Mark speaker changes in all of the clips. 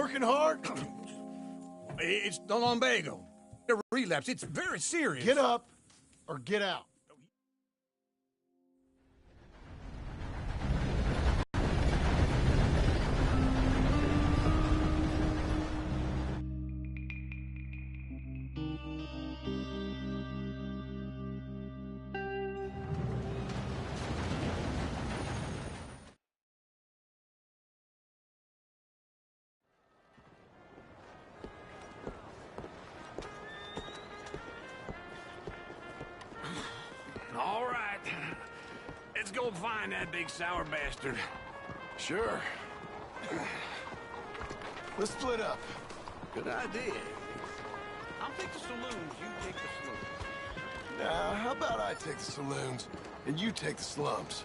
Speaker 1: working hard?
Speaker 2: It's the lumbago. A relapse. It's very serious.
Speaker 1: Get up or get out.
Speaker 3: All right. Let's go find that big sour bastard.
Speaker 1: Sure. Let's split up.
Speaker 3: Good idea. I'll take the saloons, you take the slums.
Speaker 1: Now, how about I take the saloons and you take the slums?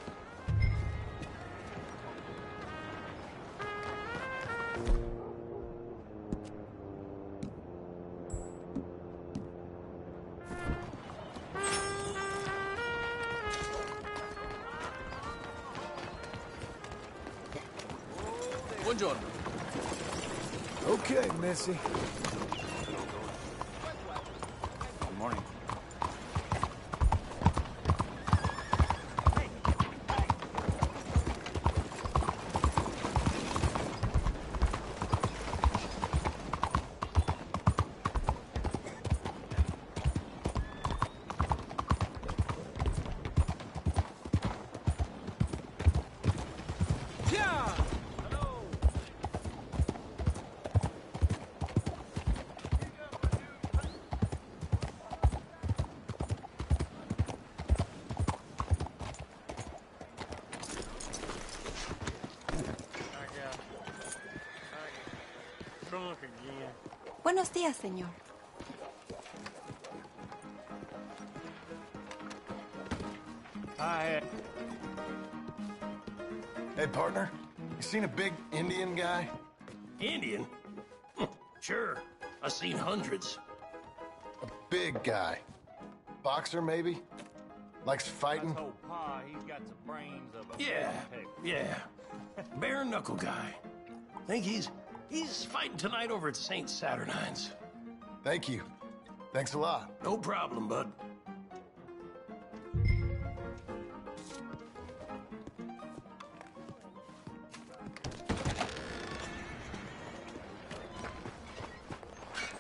Speaker 2: Buongiorno.
Speaker 1: Okay, Missy.
Speaker 2: Good morning.
Speaker 4: Buenos días, señor.
Speaker 1: Hi. Hey, partner. You seen a big Indian guy?
Speaker 3: Indian? Sure. I've seen hundreds.
Speaker 1: A big guy. Boxer, maybe? Likes fighting?
Speaker 5: Pa, he's got the brains of a
Speaker 3: Yeah. Bare knuckle guy. Think he's fighting tonight over at St. Saturnine's.
Speaker 1: Thank you. Thanks a lot.
Speaker 3: No problem, bud.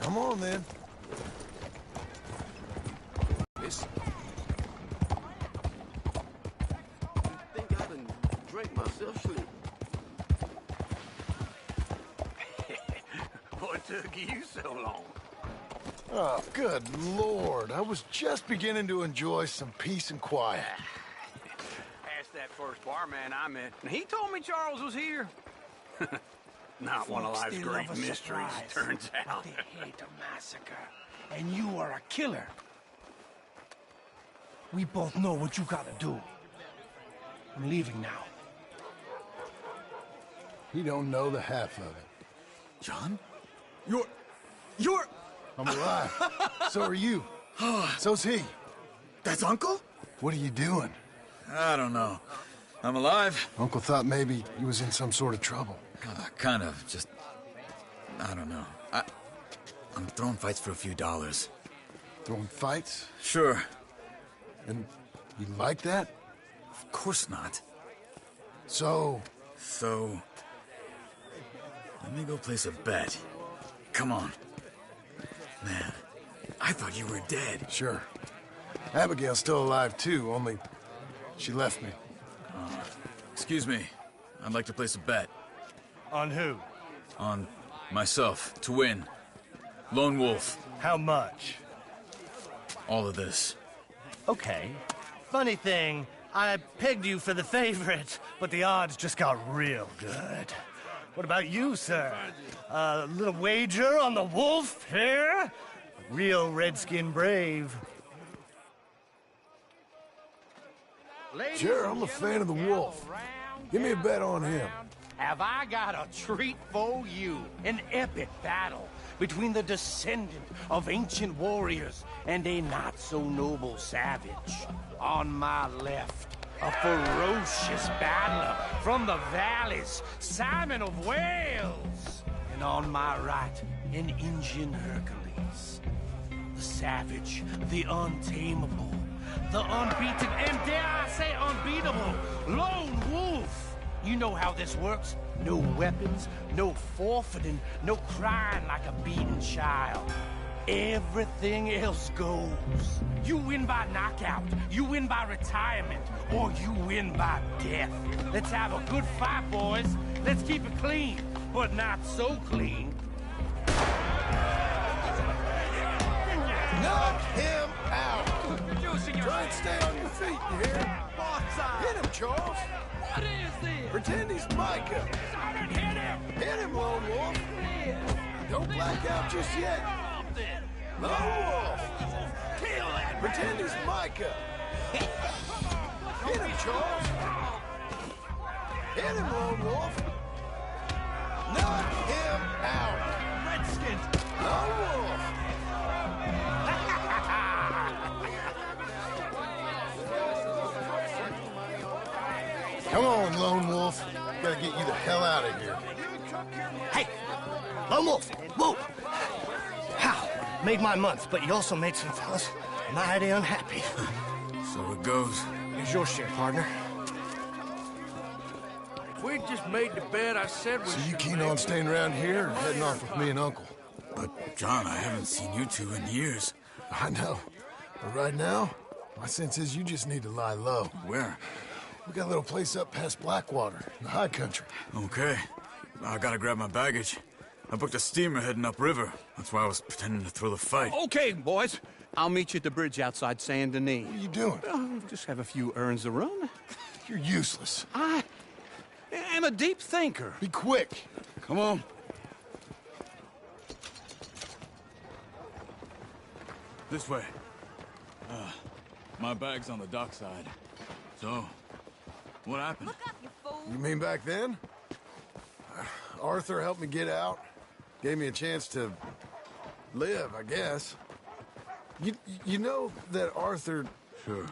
Speaker 1: Come on, then.
Speaker 3: This... I think I done drank myself sleep. What took you so long?
Speaker 1: Oh, good Lord. I was just beginning to enjoy some peace and quiet.
Speaker 3: Asked that first barman I met, and he told me Charles was here. Not one of life's great mysteries, turns out.
Speaker 5: They hate a massacre, and you are a killer. We both know what you gotta do. I'm leaving now.
Speaker 1: He don't know the half of it.
Speaker 2: John? You're...
Speaker 1: I'm alive. So are you. So's he.
Speaker 2: That's Uncle?
Speaker 1: What are you doing?
Speaker 2: I don't know. I'm alive.
Speaker 1: Uncle thought maybe he was in some sort of trouble.
Speaker 2: Kind of. Just... I don't know. I'm throwing fights for a few dollars.
Speaker 1: Throwing fights?
Speaker 2: Sure.
Speaker 1: And you like that?
Speaker 2: Of course not.
Speaker 1: So...
Speaker 2: So... Let me go place a bet. Come on. Man, I thought you were dead.
Speaker 1: Sure. Abigail's still alive, too, only she left me.
Speaker 2: Excuse me. I'd like to place a bet.
Speaker 5: On who?
Speaker 2: On myself, to win. Lone Wolf.
Speaker 5: How much?
Speaker 2: All of this.
Speaker 5: Okay. Funny thing, I pegged you for the favorite, but the odds just got real good. What about you, sir? A little wager on the wolf here? Real redskin brave.
Speaker 1: Sure, I'm a fan of the wolf. Give me a bet on him.
Speaker 5: Have I got a treat for you? An epic battle between the descendant of ancient warriors and a not-so-noble savage. On my left, a ferocious battler from the valleys, Simon of Wales.
Speaker 4: And on my right, an Indian Hercules. The savage, the untamable, the unbeaten, and dare I say unbeatable, lone wolf. You know how this works. No weapons, no forfeiting, no crying like a beaten child. Everything else goes. You win by knockout, you win by retirement, or you win by death. Let's have a good fight, boys. Let's keep it clean, but not so clean.
Speaker 1: Knock him out! Try and stay on your feet, you hear? Hit him, Charles!
Speaker 4: What is this?
Speaker 1: Pretend he's Micah!
Speaker 4: Sergeant, hit him!
Speaker 1: Hit him, Lone Wolf! Don't black out just yet! Lone Wolf!
Speaker 4: Kill that!
Speaker 1: Pretend he's Micah! Hit him, Charles! Hit him, Lone Wolf! Knock him out!
Speaker 4: Redskins!
Speaker 1: Lone Wolf! Come on, Lone Wolf. Gotta get you the hell out of here.
Speaker 5: Hey, Lone Wolf, whoa! How? Made my month, but you also made some fellas mighty unhappy.
Speaker 2: So it goes.
Speaker 5: Here's your share, partner.
Speaker 4: If we just made the bed I said we
Speaker 1: So you
Speaker 4: should
Speaker 1: keen
Speaker 4: make,
Speaker 1: on staying around here or heading off with me and Uncle?
Speaker 2: But, John, I haven't seen you two in years.
Speaker 1: I know. But right now, my sense is you just need to lie low.
Speaker 2: Where?
Speaker 1: We got a little place up past Blackwater, in the high country.
Speaker 2: Okay. I gotta grab my baggage. I booked a steamer heading upriver. That's why I was pretending to throw the fight.
Speaker 3: Okay, boys. I'll meet you at the bridge outside Saint Denis.
Speaker 1: What are you doing?
Speaker 3: Oh, just have a few errands to run.
Speaker 1: You're useless.
Speaker 3: I am a deep thinker.
Speaker 1: Be quick.
Speaker 2: Come on. This way. My bag's on the dockside. So, what happened?
Speaker 6: Look up, you fool!
Speaker 1: You mean back then? Arthur helped me get out. Gave me a chance to live, I guess. You know that Arthur...
Speaker 2: Sure.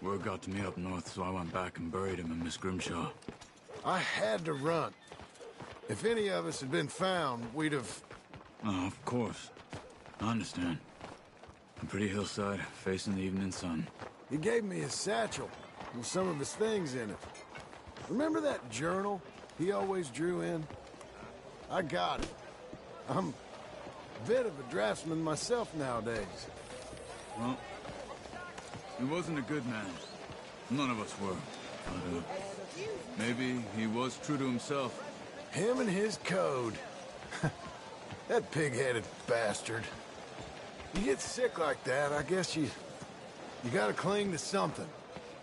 Speaker 2: Word got to me up north, so I went back and buried him in Miss Grimshaw.
Speaker 1: I had to run. If any of us had been found, we'd have...
Speaker 2: Oh, of course. I understand. A pretty hillside, facing the evening sun.
Speaker 1: He gave me his satchel with some of his things in it. Remember that journal he always drew in? I got it. I'm a bit of a draftsman myself nowadays.
Speaker 2: Well, he wasn't a good man. None of us were. But, maybe he was true to himself.
Speaker 1: Him and his code. That pig-headed bastard. You get sick like that, I guess you gotta cling to something.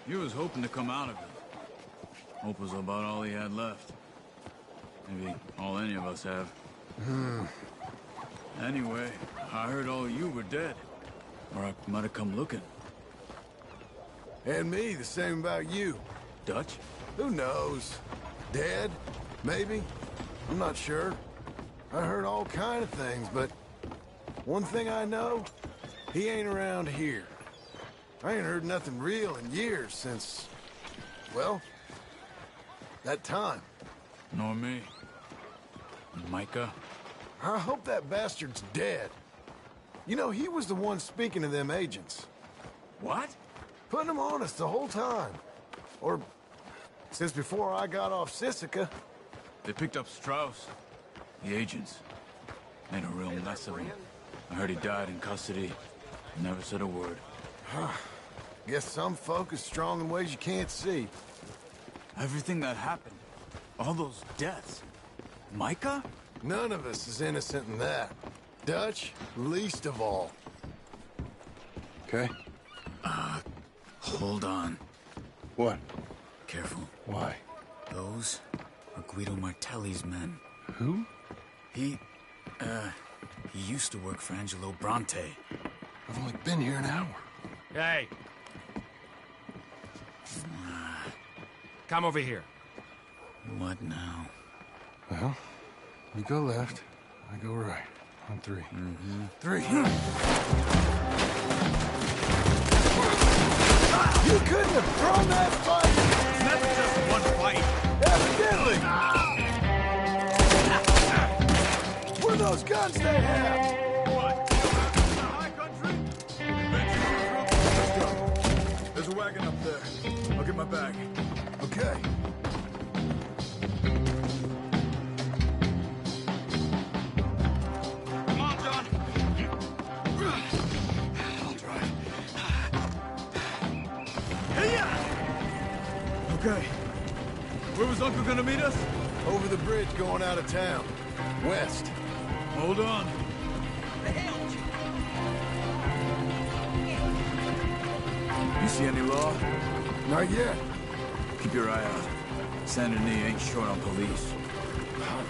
Speaker 2: He was hoping to come out of it. Hope was about all he had left. Maybe all any of us have. Anyway, I heard all of you were dead. Or I might have come looking.
Speaker 1: And me, the same about you.
Speaker 2: Dutch?
Speaker 1: Who knows? Dead? Maybe? I'm not sure. I heard all kind of things, but one thing I know, he ain't around here. I ain't heard nothing real in years since, well, that time.
Speaker 2: Nor me. Micah?
Speaker 1: I hope that bastard's dead. You know, he was the one speaking to them agents.
Speaker 2: What?
Speaker 1: Putting them on us the whole time. Or since before I got off Sisika.
Speaker 2: They picked up Strauss. The agents. Made a real mess of him. I heard he died in custody. Never said a word.
Speaker 1: Guess some folk is strong in ways you can't see.
Speaker 2: Everything that happened. All those deaths. Micah?
Speaker 1: None of us is innocent in that. Dutch, least of all. Okay?
Speaker 2: Hold on.
Speaker 1: What?
Speaker 2: Careful.
Speaker 1: Why?
Speaker 2: Those are Guido Martelli's men.
Speaker 1: Who?
Speaker 2: He used to work for Angelo Bronte.
Speaker 1: I've only been here an hour.
Speaker 7: Hey. Come over here.
Speaker 2: What now?
Speaker 1: Well, you go left, I go right. On three. Three. You couldn't have thrown that fight!
Speaker 7: That's just one fight.
Speaker 1: Evidently! guns they have!
Speaker 2: What? The high country? Let's go. There's a wagon up there. I'll get my bag.
Speaker 1: Okay.
Speaker 2: Come on, John. I'll drive. Okay. Where was Uncle gonna meet us?
Speaker 1: Over the bridge going out of town. West.
Speaker 2: Hold on. You see any law?
Speaker 1: Not yet.
Speaker 2: Keep your eye out. Saint Denis ain't short on police.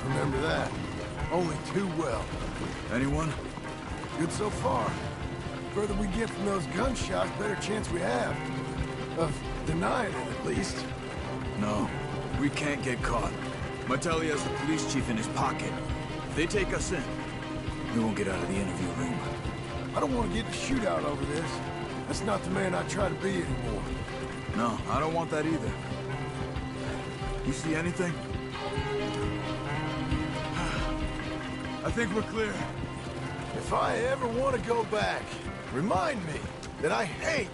Speaker 1: Remember that. Only too well.
Speaker 2: Anyone?
Speaker 1: Good so far. Further we get from those gunshots, better chance we have. Of denying it, at least.
Speaker 2: No. We can't get caught. Martelli has the police chief in his pocket. If they take us in, we won't get out of the interview room.
Speaker 1: I don't want to get in a shootout over this. That's not the man I try to be anymore.
Speaker 2: No, I don't want that either. You see anything? I think we're clear.
Speaker 1: If I ever want to go back, remind me that I hate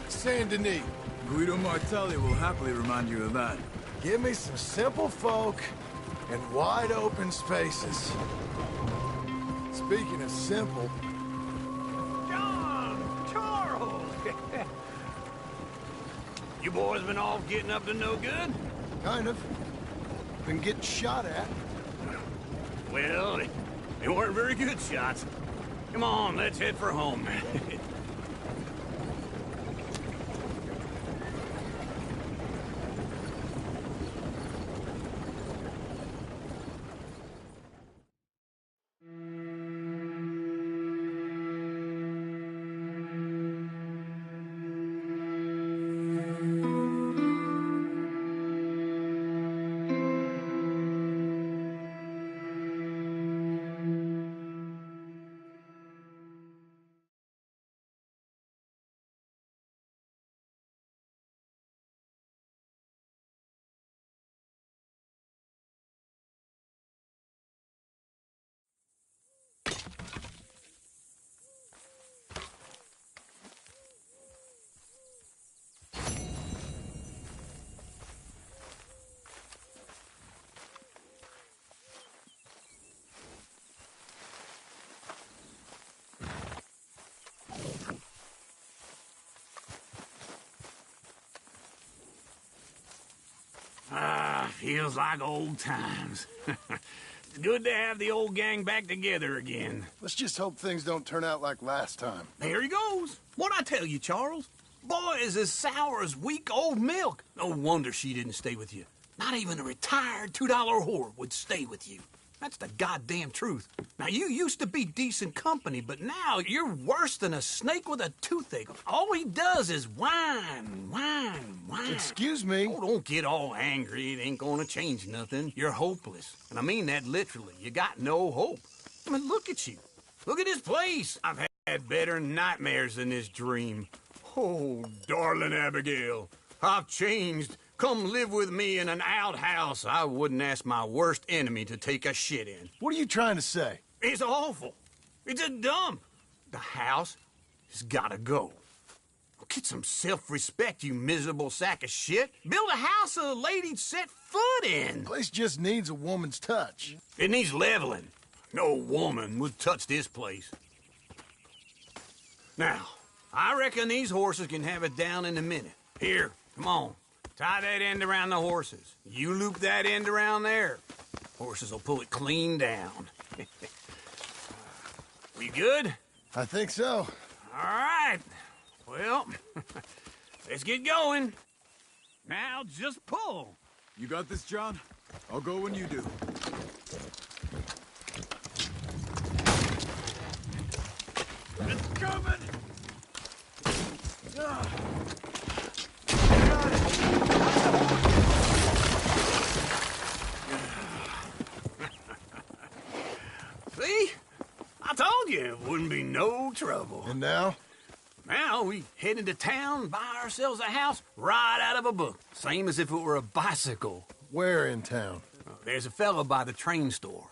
Speaker 1: Saint Denis.
Speaker 2: Guido Martelli will happily remind you of that.
Speaker 1: Give me some simple folk and wide open spaces. Speaking of simple,
Speaker 3: John! Charles! You boys been all getting up to no good?
Speaker 1: kind of. Been getting shot at.
Speaker 3: Well, they weren't very good shots. Come on, let's head for home. Feels like old times. It's good to have the old gang back together again.
Speaker 1: Let's just hope things don't turn out like last time.
Speaker 3: There he goes. What'd I tell you, Charles? Boy is as sour as weak old milk. No wonder she didn't stay with you. Not even a retired $2 whore would stay with you. That's the goddamn truth. Now, you used to be decent company, but now you're worse than a snake with a toothache. All he does is whine, whine, whine.
Speaker 1: Excuse me?
Speaker 3: Oh, don't get all angry. It ain't gonna change nothing. You're hopeless. And I mean that literally. You got no hope. I mean, look at you. Look at this place. I've had better nightmares than this dream. Oh, darling Abigail, I've changed. Come live with me in an outhouse I wouldn't ask my worst enemy to take a shit in.
Speaker 1: What are you trying to say?
Speaker 3: It's awful. It's a dump. The house has gotta go. Get some self-respect, you miserable sack of shit. Build a house a lady'd set foot in.
Speaker 1: Place just needs a woman's touch.
Speaker 3: It needs leveling. No woman would touch this place. Now, I reckon these horses can have it down in a minute. Here, come on. Tie that end around the horses. You loop that end around there. Horses will pull it clean down. We good?
Speaker 1: I think so.
Speaker 3: All right. Well, let's get going. Now just pull.
Speaker 2: You got this, John? I'll go when you do. It's coming!
Speaker 3: See? I told you it wouldn't be no trouble.
Speaker 1: And now?
Speaker 3: Now we head into town, buy ourselves a house right out of a book. Same as if it were a bicycle.
Speaker 1: Where in town?
Speaker 3: There's a fellow by the train store.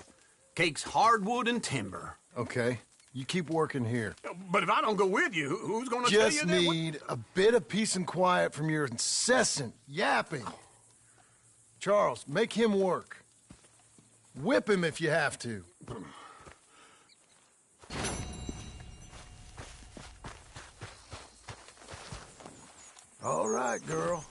Speaker 3: Cake's hardwood and timber.
Speaker 1: Okay, you keep working here.
Speaker 3: But if I don't go with you, who's gonna tell you
Speaker 1: Just
Speaker 3: that?
Speaker 1: need a bit of peace and quiet from your incessant yapping. Charles, make him work. Whip him if you have to. All right, girl.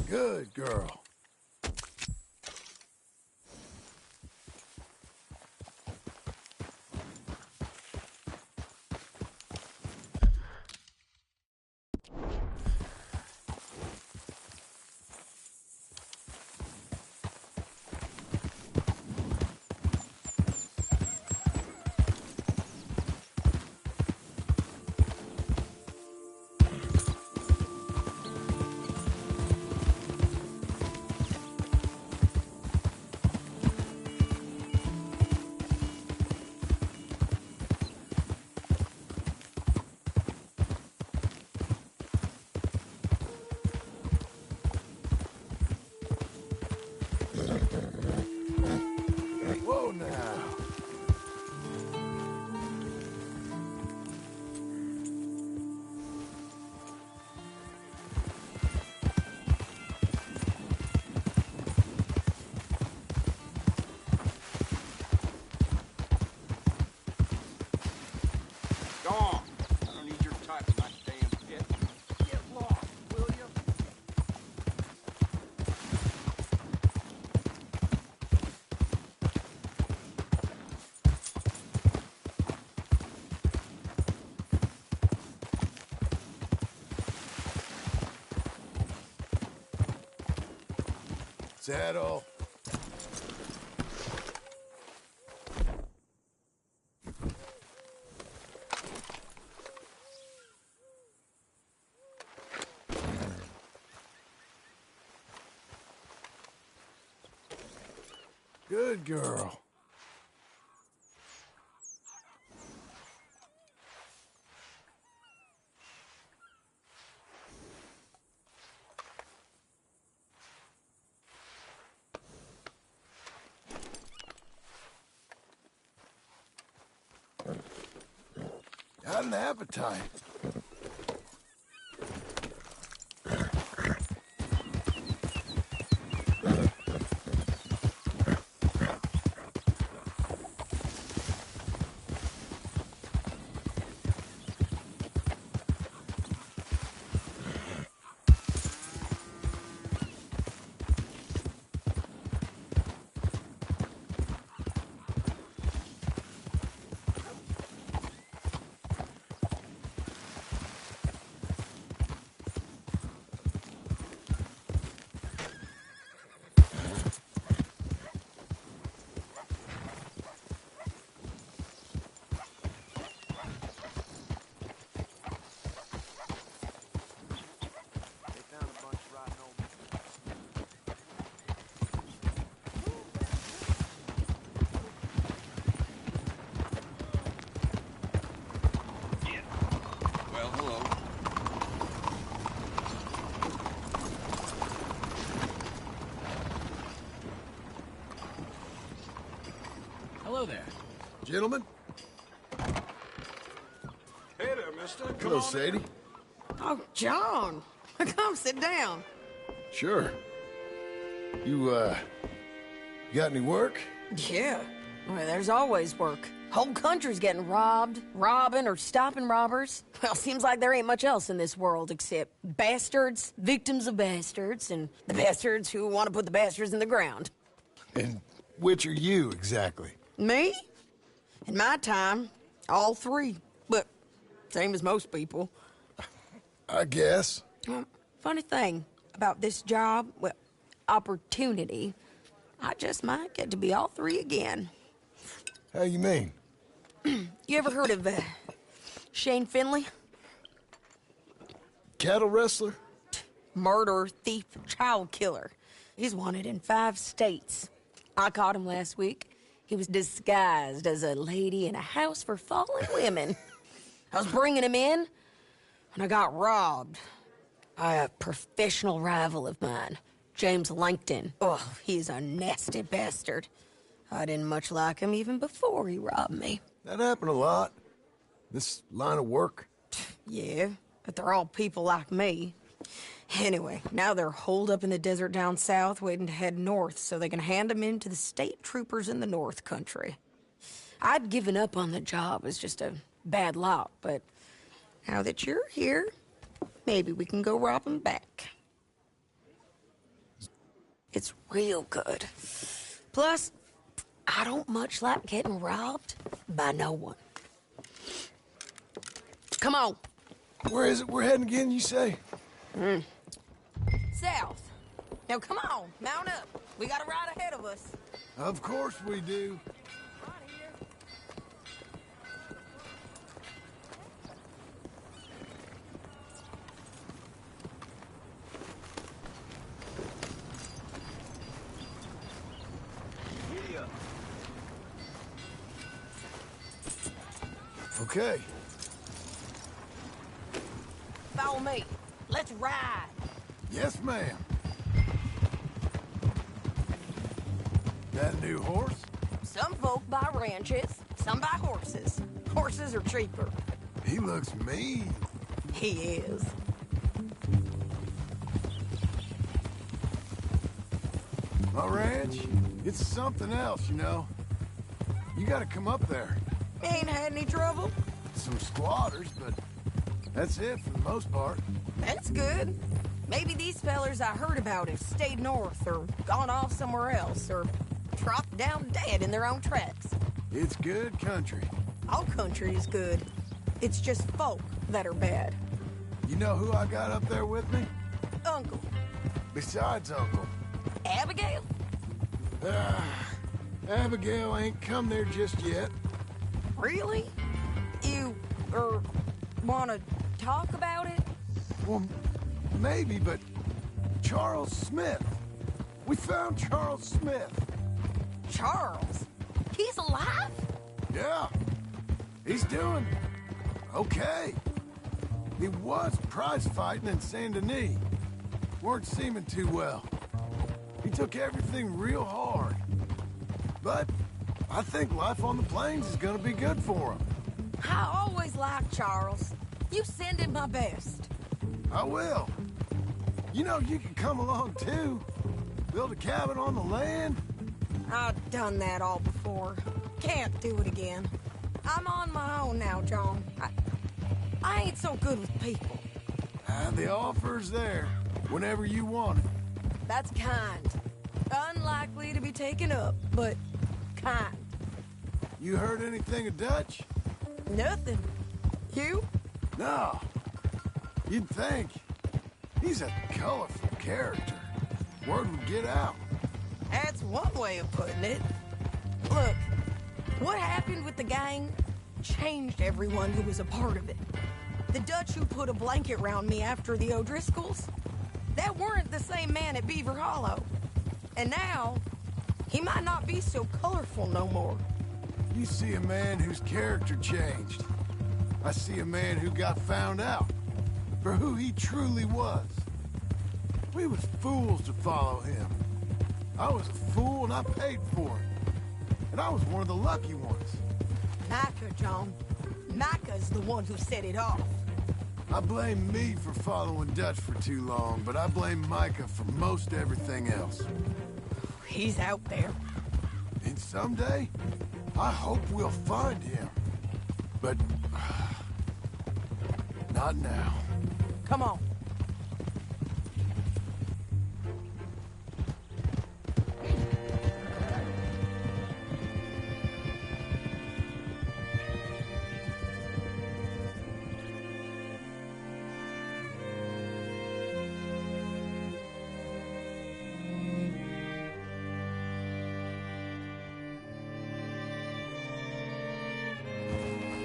Speaker 1: Good girl. Whoa now.
Speaker 3: Go on. I don't need your type in my damn pit. Get lost, will you?
Speaker 1: Saddle. Good girl. Got an appetite.
Speaker 6: Well, hello.
Speaker 2: Hello there.
Speaker 1: Gentlemen.
Speaker 3: Hey there, mister. Come
Speaker 1: Hello,
Speaker 3: on
Speaker 1: Sadie.
Speaker 3: in.
Speaker 8: Oh, John. Come sit down.
Speaker 1: Sure. You got any work?
Speaker 8: Yeah. Well, there's always work. Whole country's getting robbed, robbing, or stopping robbers. Well, seems like there ain't much else in this world except bastards, victims of bastards, and the bastards who want to put the bastards in the ground.
Speaker 1: And which are you, exactly?
Speaker 8: Me? In my time, all three. But same as most people.
Speaker 1: I guess.
Speaker 8: Funny thing about this job, well, opportunity, I just might get to be all three again.
Speaker 1: How you mean?
Speaker 8: You ever heard of Shane Finley?
Speaker 1: Cattle wrestler?
Speaker 8: Murderer, thief, child killer. He's wanted in 5 states. I caught him last week. He was disguised as a lady in a house for fallen women. I was bringing him in, and I got robbed by a professional rival of mine, James Langton. Oh, he's a nasty bastard. I didn't much like him even before he robbed me.
Speaker 1: That happened a lot. This line of work.
Speaker 8: Yeah, but they're all people like me. Anyway, now they're holed up in the desert down south, waiting to head north so they can hand them in to the state troopers in the north country. I'd given up on the job as just a bad lot, but now that you're here, maybe we can go rob them back. It's real good. Plus, I don't much like getting robbed by no one. Come on.
Speaker 1: Where is it we're heading again, you say?
Speaker 8: South. Now come on, mount up. We got a ride ahead of us.
Speaker 1: Of course we do. Okay.
Speaker 8: Follow me. Let's ride.
Speaker 1: Yes, ma'am. That a new horse?
Speaker 8: Some folk buy ranches, some buy horses. Horses are cheaper.
Speaker 1: He looks mean.
Speaker 8: He is.
Speaker 1: My ranch, it's something else, you know. You gotta come up there.
Speaker 8: Ain't had any trouble?
Speaker 1: Some squatters, but that's it for the most part.
Speaker 8: That's good. Maybe these fellers I heard about have stayed north or gone off somewhere else or dropped down dead in their own tracks.
Speaker 1: It's good country.
Speaker 8: All country is good. It's just folk that are bad.
Speaker 1: You know who I got up there with me?
Speaker 8: Uncle.
Speaker 1: Besides Uncle.
Speaker 8: Abigail?
Speaker 1: Abigail ain't come there just yet.
Speaker 8: Really? You, wanna talk about it?
Speaker 1: Well, maybe, but Charles Smith. We found Charles Smith.
Speaker 8: Charles? He's alive?
Speaker 1: Yeah. He's doing okay. He was prize fighting in Saint Denis. Weren't seeming too well. He took everything real hard. But I think life on the plains is gonna be good for him.
Speaker 8: I always liked Charles. You send him my best.
Speaker 1: I will. You know, you can come along too. Build a cabin on the land.
Speaker 8: I've done that all before. Can't do it again. I'm on my own now, John. I ain't so good with people.
Speaker 1: The offer's there whenever you want it.
Speaker 8: That's kind. Unlikely to be taken up, but kind.
Speaker 1: You heard anything of Dutch?
Speaker 8: Nothing. You?
Speaker 1: No. You'd think. He's a colorful character. Word would get out.
Speaker 8: That's one way of putting it. Look, what happened with the gang changed everyone who was a part of it. The Dutch who put a blanket round me after the O'Driscolls, that weren't the same man at Beaver Hollow. And now, he might not be so colorful no more.
Speaker 1: You see a man whose character changed. I see a man who got found out for who he truly was. We was fools to follow him. I was a fool and I paid for it. And I was one of the lucky ones.
Speaker 8: Micah, John. Micah's the one who set it off.
Speaker 1: I blame me for following Dutch for too long, but I blame Micah for most everything else.
Speaker 8: He's out there.
Speaker 1: And someday, I hope we'll find him. But not now.
Speaker 8: Come on.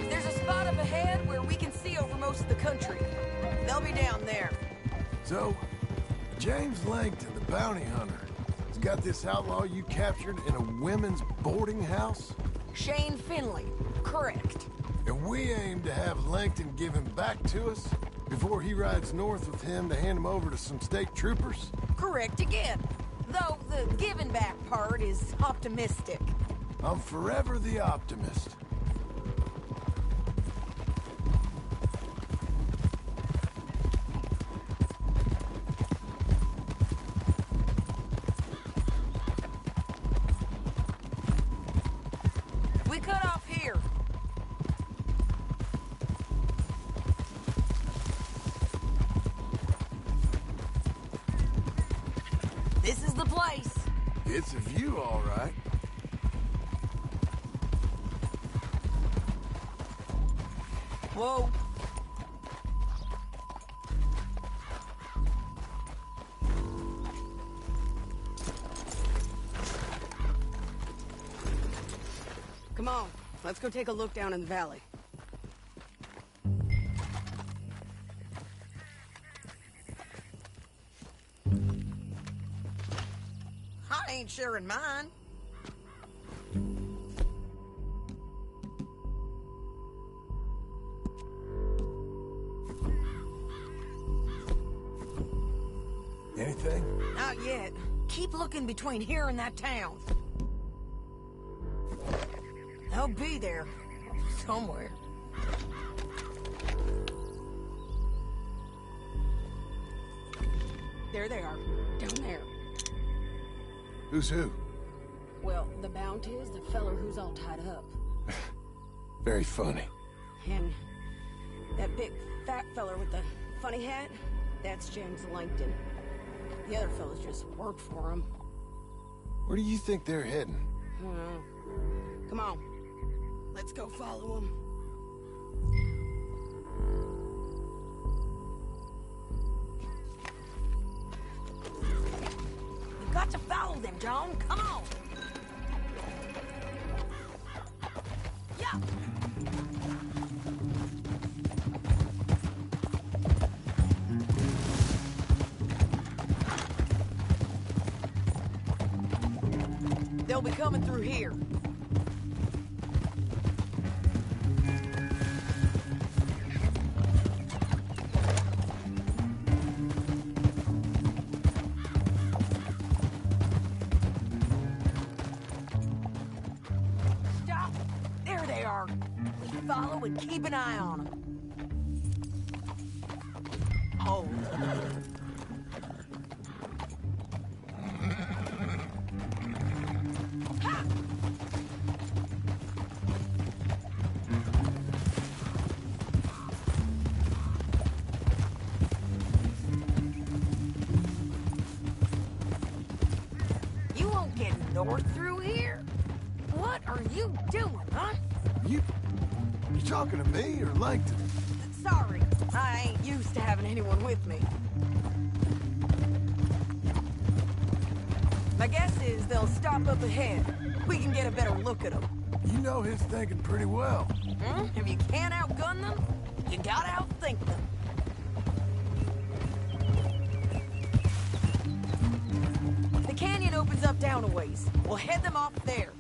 Speaker 8: There's a spot up ahead where we can see over most of the country. They'll be down there.
Speaker 1: So, James Langton, the bounty hunter, has got this outlaw you captured in a women's boarding house?
Speaker 8: Shane Finley. Correct.
Speaker 1: And we aim to have Langton give him back to us before he rides north with him to hand him over to some state troopers?
Speaker 8: Correct again. Though the giving back part is optimistic.
Speaker 1: I'm forever the optimist.
Speaker 8: We cut off here. This is the place.
Speaker 1: It's a view, all right.
Speaker 8: Whoa. Come on, let's go take a look down in the valley. I ain't sharing mine.
Speaker 1: Anything?
Speaker 8: Not yet. Keep looking between here and that town. They'll be there. Somewhere. There they are. Down there.
Speaker 1: Who's who?
Speaker 8: Well, the Bounty is the feller who's all tied up.
Speaker 1: Very funny.
Speaker 8: And that big fat feller with the funny hat, that's James Langton. The other fellas just work for him.
Speaker 1: Where do you think they're heading?
Speaker 8: Come on. Let's go follow him. You've got to follow them, John. Come on. Yeah. They'll be coming through here. Stop! There they are. We follow and keep an eye on them. Hold. You won't get north through here. What are you doing, huh?
Speaker 1: You talking to me or Langton?
Speaker 8: Sorry, I ain't used to having anyone with me. My guess is they'll stop up ahead. We can get a better look at them.
Speaker 1: You know his thinking pretty well.
Speaker 8: If you can't outgun them, you gotta outthink them. The canyon opens up down a ways. We'll head them off there.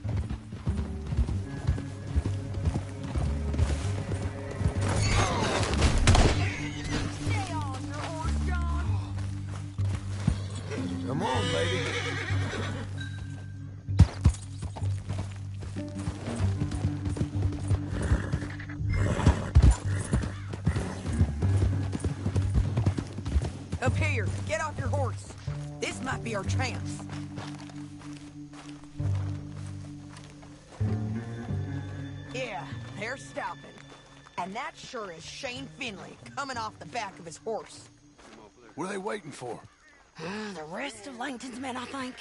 Speaker 8: Stay on your horse, John.
Speaker 1: Come on, lady.
Speaker 8: Up here, get off your horse. This might be our chance. Yeah, they're stopping. And that sure is Shane Finley coming off the back of his horse.
Speaker 1: What are they waiting for?
Speaker 8: The rest of Langton's men, I think.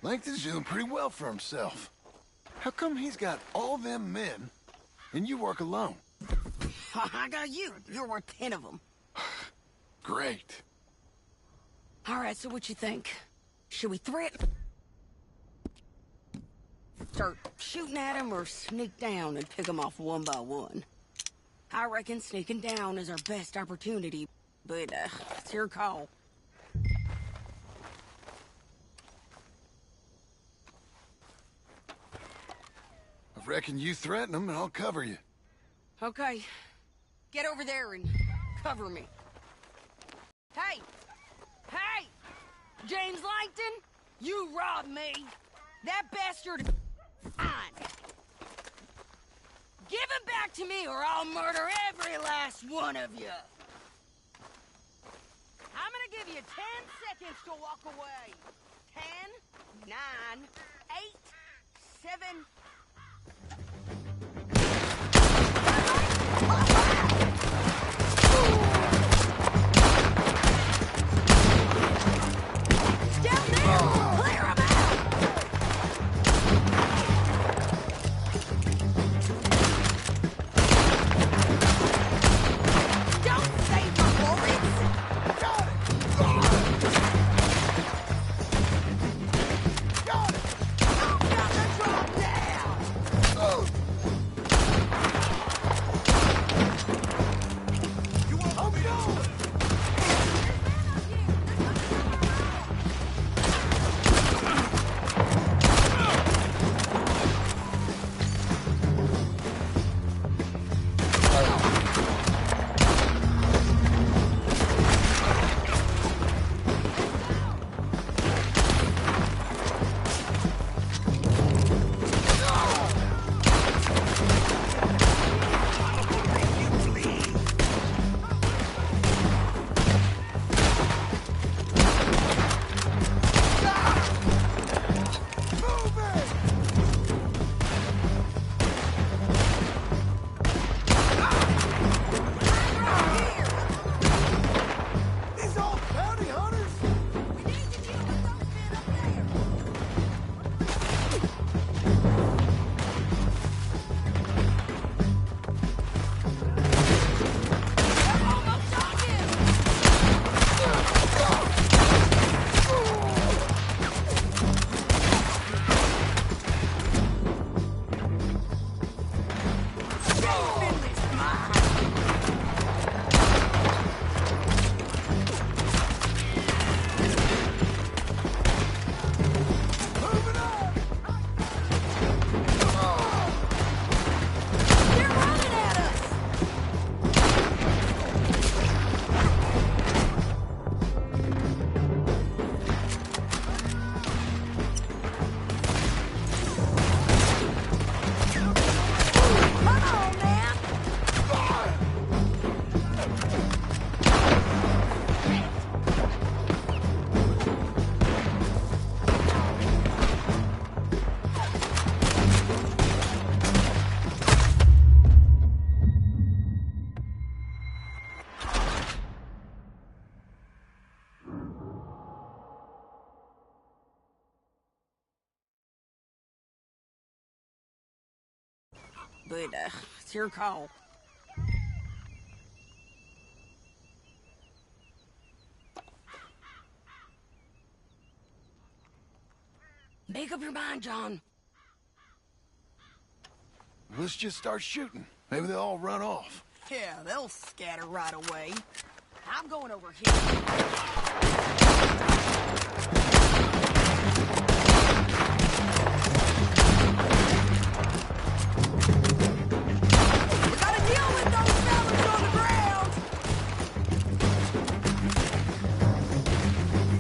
Speaker 1: Langton's doing pretty well for himself. How come he's got all them men and you work alone?
Speaker 8: I got you. You're worth 10 of them.
Speaker 1: Great.
Speaker 8: All right, so what you think? Should we start shooting at him or sneak down and pick them off one by one? I reckon sneaking down is our best opportunity, but it's your call.
Speaker 1: I've Reckon you threaten him and I'll cover you.
Speaker 8: Okay. Get over there and cover me. Hey! Hey! James Langton, you robbed me. That bastard mine. Give him back to me or I'll murder every last one of you. I'm gonna give you 10 seconds to walk away. 10, 9, 8, 7... Down there! Clear 'em out! Don't save my bullets!
Speaker 1: Got it! Got it!
Speaker 8: I've got the drop down!
Speaker 1: I'm going! These all bounty hunters?
Speaker 8: We need to deal with those men up there! I'm almost on you! Finish mine!
Speaker 1: Moving up!
Speaker 8: They're running at us! Come on, man! But, it's your call. Make up your mind, John.
Speaker 1: Let's just start shooting. Maybe they'll all run off.
Speaker 8: Yeah, they'll scatter right away. I'm going over here. We gotta deal with those fellas on the ground!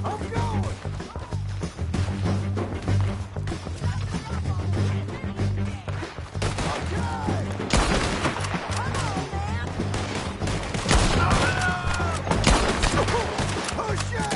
Speaker 1: I'm going! Push it!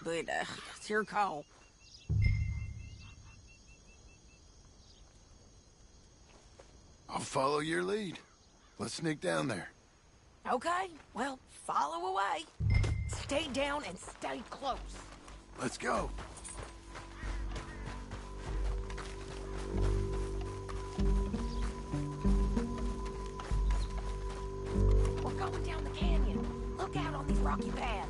Speaker 8: But, it's your call.
Speaker 1: I'll follow your lead. Let's sneak down there.
Speaker 8: Okay, well, follow away. Stay down and stay close.
Speaker 1: Let's go.
Speaker 8: We're going down the canyon. Look out on these rocky paths.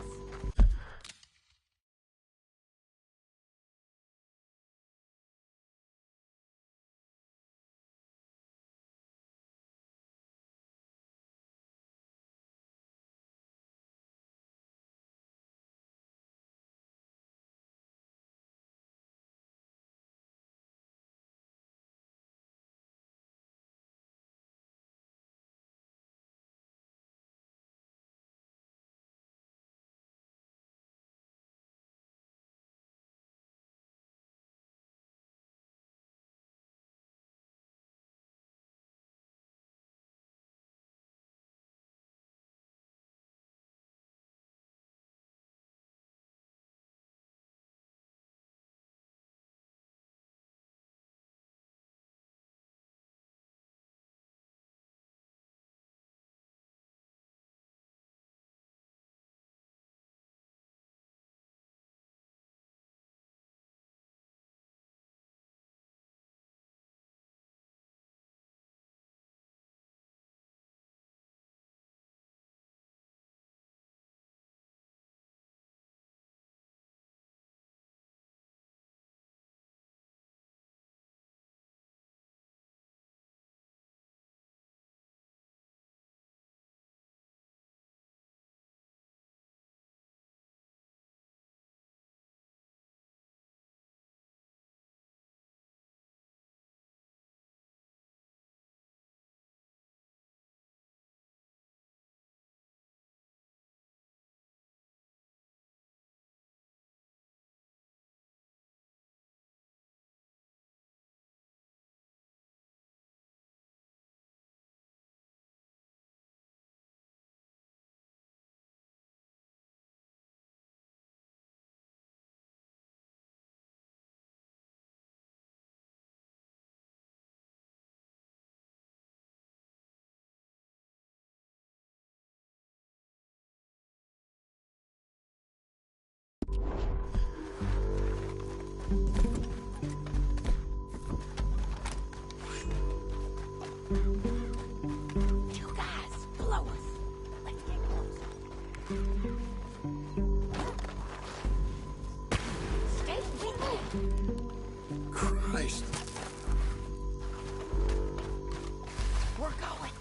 Speaker 8: You guys, below us. Let's get closer. Stay with me.
Speaker 1: Christ.
Speaker 8: We're going.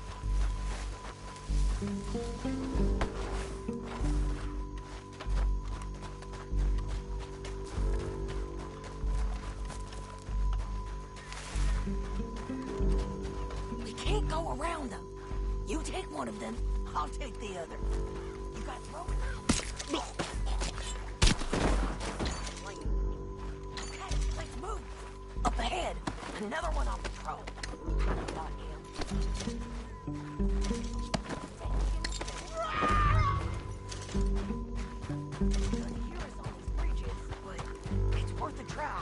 Speaker 8: We can't go around them. You take one of them, I'll take the other. You got broken out. Okay, let's move. Up ahead, another one on patrol. Got him. Couldn't hear us on these bridges, but it's worth a try.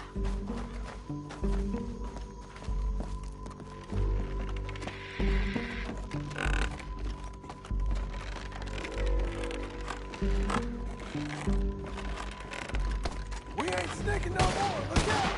Speaker 1: We ain't sneaking no more. Look out!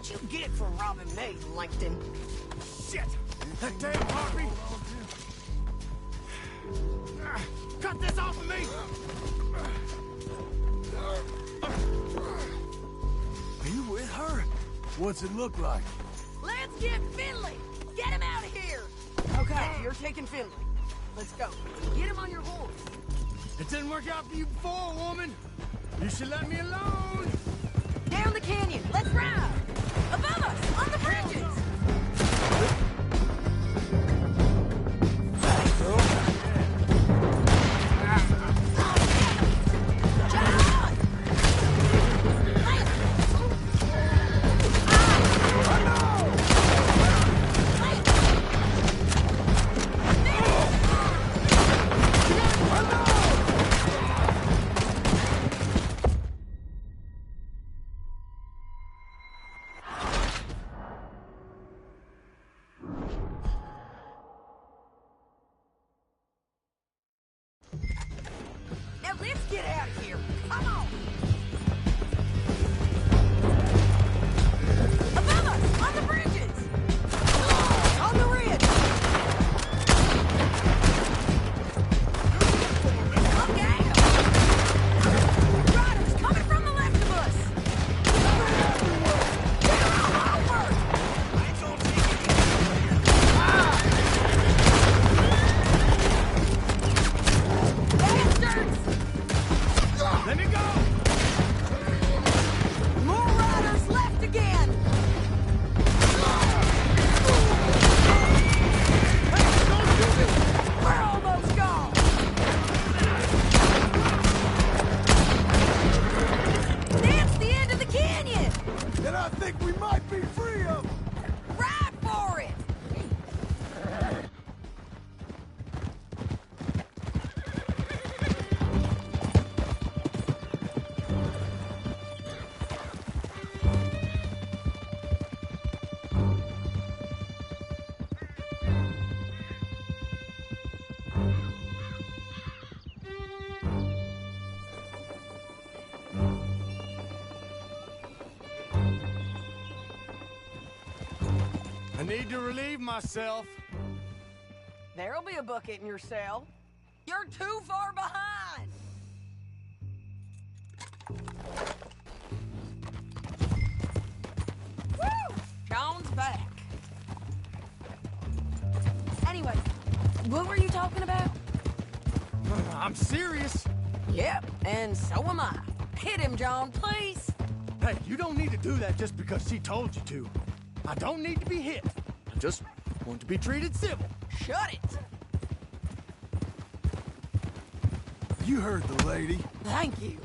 Speaker 8: what you get for robbing me, Langton.
Speaker 4: Shit! That damn harpy! Cut this off of me!
Speaker 1: Are you with her? What's it look like?
Speaker 8: Let's get Finley! Get him out of here! Okay, you're taking Finley. Let's go. Get him on your horse.
Speaker 4: It didn't work out for you before, woman. You should let me alone.
Speaker 8: Down the canyon. Let's ride. Above us, on the bridges. Now let's get out of here. Come on. Above us, on the bridges. On the ridge. Look out. Riders coming from the left of us. They're all over. Bastards!
Speaker 4: Let me go.
Speaker 8: More riders left again! We're almost gone! That's the end of the canyon!
Speaker 1: And I think we might be free of them.
Speaker 8: Ride for it!
Speaker 4: I need to relieve myself.
Speaker 8: There'll be a bucket in your cell. You're too far behind! Woo! John's back. Anyway, what were you talking about?
Speaker 4: I'm serious.
Speaker 8: Yep, and so am I. Hit him, John, please.
Speaker 4: Hey, you don't need to do that just because she told you to. I don't need to be hit. I just want to be treated civil.
Speaker 8: Shut it.
Speaker 1: You heard the lady.
Speaker 8: Thank you.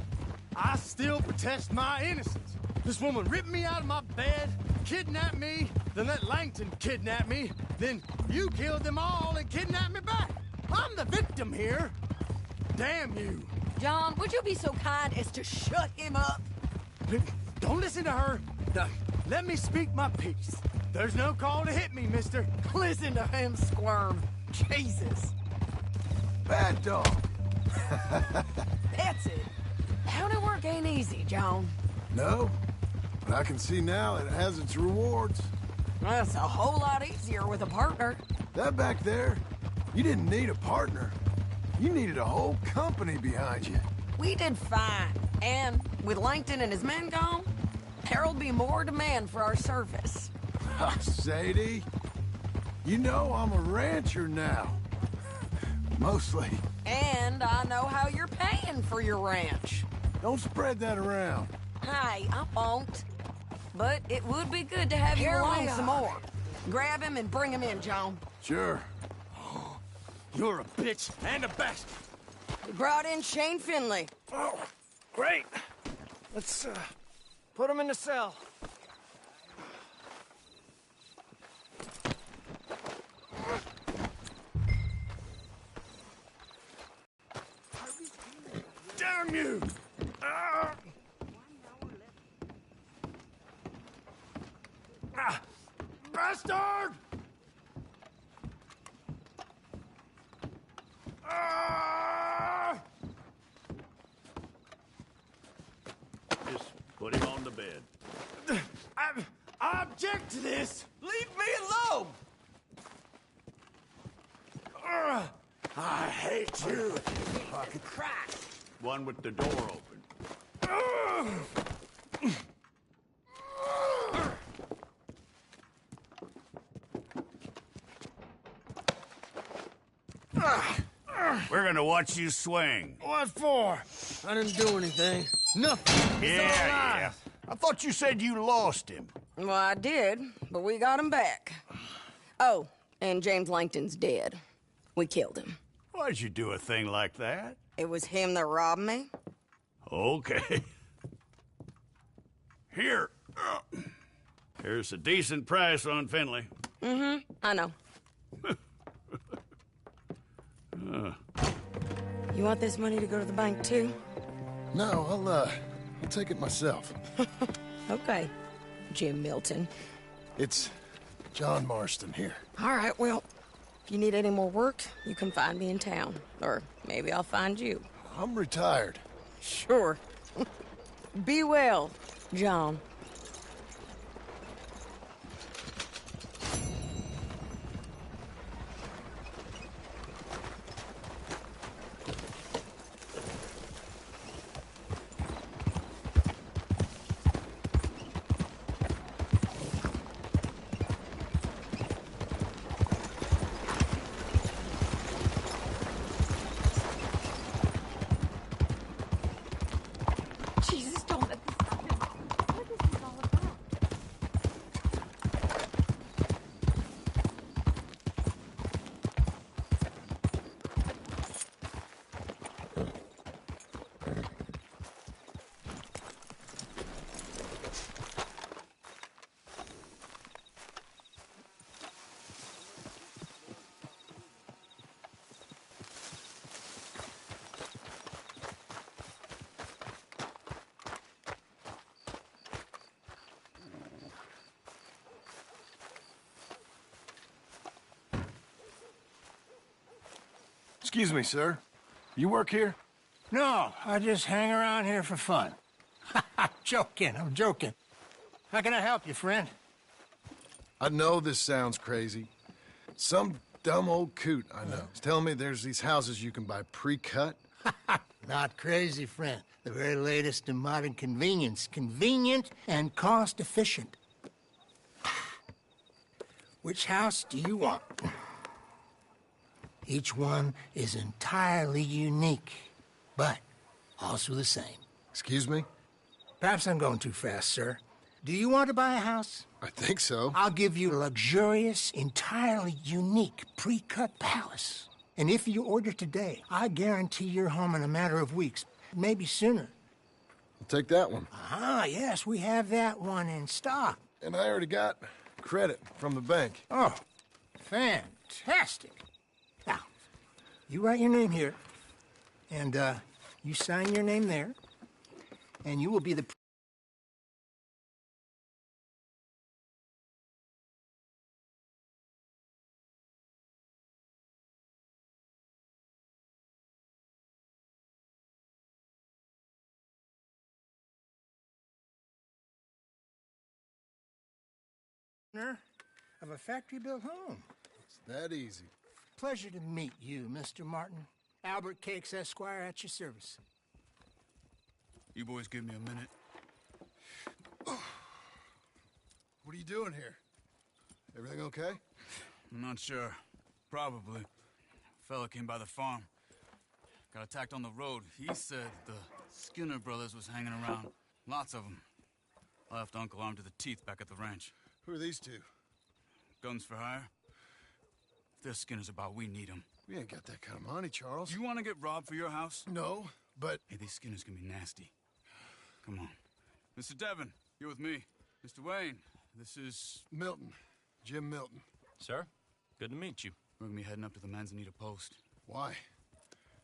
Speaker 4: I still protest my innocence. This woman ripped me out of my bed, kidnapped me, then let Langton kidnap me, then you killed them all and kidnapped me back. I'm the victim here. Damn you.
Speaker 8: John, would you be so kind as to shut him up?
Speaker 4: Don't listen to her. Let me speak my piece. There's no call to hit me, mister.
Speaker 8: Listen to him squirm. Jesus.
Speaker 1: Bad dog.
Speaker 8: That's it. County work ain't easy, John.
Speaker 1: No, but I can see now it has its rewards.
Speaker 8: That's a whole lot easier with a partner.
Speaker 1: That back there, you didn't need a partner. You needed a whole company behind you.
Speaker 8: We did fine. And with Langton and his men gone, there'll be more demand for our service.
Speaker 1: Sadie, you know I'm a rancher now. Mostly.
Speaker 8: And I know how you're paying for your ranch.
Speaker 1: Don't spread that around.
Speaker 8: Hey, I won't. But it would be good to have you along some more. Grab him and bring him in, John.
Speaker 1: Sure.
Speaker 4: You're a bitch and a bastard.
Speaker 8: We brought in Shane Finley.
Speaker 5: Oh, great. Let's, put him in the cell.
Speaker 4: Damn you! Bastard!
Speaker 6: Just put him on the bed.
Speaker 4: I
Speaker 1: object to this.
Speaker 3: Leave me alone!
Speaker 1: I hate you.
Speaker 3: Fucking Christ!
Speaker 6: One with the door open. We're gonna watch you swing.
Speaker 5: What for?
Speaker 3: I didn't do anything. Nothing.
Speaker 6: Yeah. I thought you said you lost him.
Speaker 8: Well, I did, but we got him back. Oh, and James Langton's dead. We killed him.
Speaker 6: Why'd you do a thing like that?
Speaker 8: It was him that robbed me.
Speaker 6: Okay. Here. Here's a decent price on Finley.
Speaker 8: I know. You want this money to go to the bank, too?
Speaker 1: No, I'll take it myself.
Speaker 8: Okay, Jim Milton.
Speaker 1: It's John Marston here.
Speaker 8: All right, well, if you need any more work, you can find me in town. Or maybe I'll find you.
Speaker 1: I'm retired.
Speaker 8: Sure. Be well, John.
Speaker 9: Jesus, don't let this happen. What is this all about?
Speaker 1: Excuse me, sir. You work here?
Speaker 10: No, I just hang around here for fun. I'm joking. How can I help you, friend?
Speaker 1: I know this sounds crazy. Some dumb old coot I know is telling me there's these houses you can buy pre-cut.
Speaker 10: Not crazy, friend. The very latest in modern convenience. Convenient and cost-efficient. Which house do you want? Each one is entirely unique, but also the same.
Speaker 1: Excuse me?
Speaker 10: Perhaps I'm going too fast, sir. Do you want to buy a house?
Speaker 1: I think so.
Speaker 10: I'll give you a luxurious, entirely unique pre-cut palace. And if you order today, I guarantee you're home in a matter of weeks, maybe sooner.
Speaker 1: I'll take that one.
Speaker 10: Ah, yes, we have that one in stock.
Speaker 1: And I already got credit from the bank.
Speaker 10: Oh, fantastic. Now, you write your name here, and you sign your name there, and you will be the owner of a factory-built home.
Speaker 1: It's that easy.
Speaker 10: Pleasure to meet you, Mr. Martin. Albert Cakes, Esquire, at your service.
Speaker 2: You boys give me a minute.
Speaker 1: What are you doing here? Everything okay?
Speaker 2: I'm not sure. Probably. Fella came by the farm. Got attacked on the road. He said the Skinner brothers was hanging around. Lots of them. Left Uncle armed to the teeth back at the ranch.
Speaker 1: Who are these two?
Speaker 2: Guns for hire? If they're Skinner's about, we need them.
Speaker 1: We ain't got that kind of money, Charles.
Speaker 2: You want to get robbed for your house?
Speaker 1: No, but...
Speaker 2: Hey, these Skinners can be nasty. Come on. Mr. Devon, you're with me. Mr. Wayne, this is...
Speaker 1: Milton. Jim Milton.
Speaker 11: Sir, good to meet you.
Speaker 2: We're gonna be heading up to the Manzanita post.
Speaker 1: Why?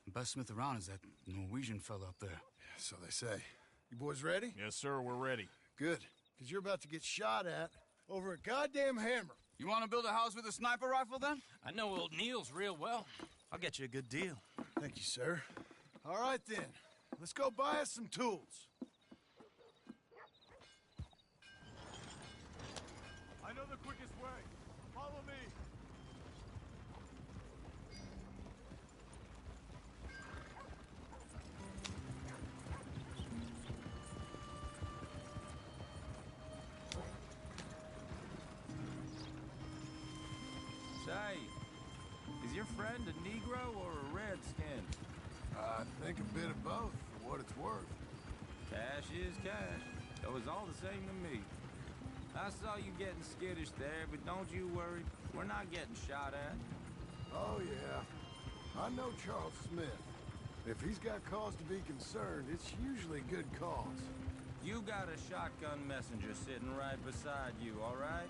Speaker 2: The best smith around is that Norwegian fella up there.
Speaker 1: Yeah, so they say. You boys ready?
Speaker 11: Yes, sir, we're ready.
Speaker 1: Good. Because you're about to get shot at over a goddamn hammer.
Speaker 2: You want to build a house with a sniper rifle, then?
Speaker 11: I know old Neil's real well. I'll get you a good deal.
Speaker 1: Thank you, sir. All right, then. Let's go buy us some tools. quickest way. Follow me.
Speaker 11: Say, is your friend a Negro or a Redskin?
Speaker 1: I think a bit of both, for what it's worth.
Speaker 11: Cash is cash. It was all the same to me. I saw you getting skittish there, but don't you worry. We're not getting shot at.
Speaker 1: Oh, yeah. I know Charles Smith. If he's got cause to be concerned, it's usually good cause.
Speaker 11: You got a shotgun messenger sitting right beside you, all right?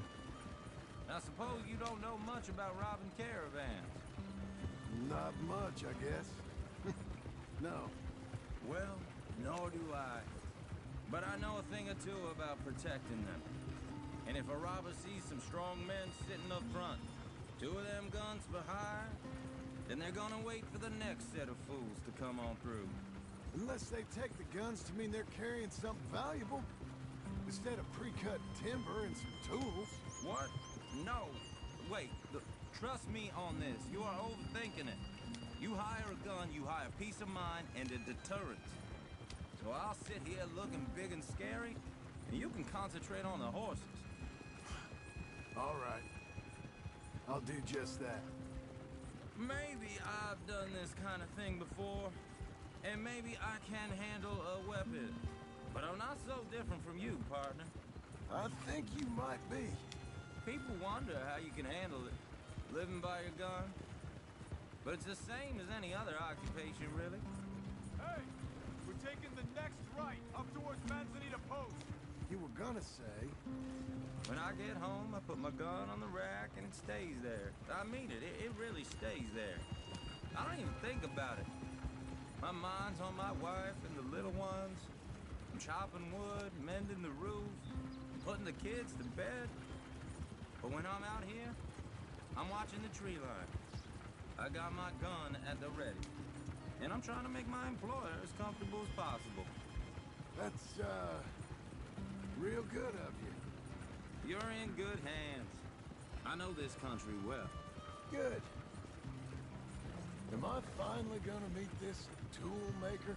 Speaker 11: Now, suppose you don't know much about robbing caravans.
Speaker 1: Not much, I guess. No.
Speaker 11: Well, nor do I. But I know a thing or two about protecting them. And if a robber sees some strong men sitting up front, 2 of them guns for hire, then they're gonna wait for the next set of fools to come on through.
Speaker 1: Unless they take the guns to mean they're carrying something valuable. Instead of pre-cut timber and some tools.
Speaker 11: What? No. Wait, look, trust me on this. You are overthinking it. You hire a gun, you hire peace of mind and a deterrent. So I'll sit here looking big and scary, and you can concentrate on the horses.
Speaker 1: All right. I'll do just that.
Speaker 11: Maybe I've done this kind of thing before, and maybe I can handle a weapon. But I'm not so different from you, partner.
Speaker 1: I think you might be.
Speaker 11: People wonder how you can handle it, living by your gun. But it's the same as any other occupation, really.
Speaker 12: Hey! We're taking the next right, up towards Manzanita Post.
Speaker 1: You were gonna say...
Speaker 11: When I get home, I put my gun on the rack and it stays there. I mean it, it really stays there. I don't even think about it. My mind's on my wife and the little ones. I'm chopping wood, mending the roof, putting the kids to bed. But when I'm out here, I'm watching the tree line. I got my gun at the ready. And I'm trying to make my employer as comfortable as possible.
Speaker 1: That's, real good of you.
Speaker 11: You're in good hands. I know this country well.
Speaker 1: Good. Am I finally gonna meet this tool maker?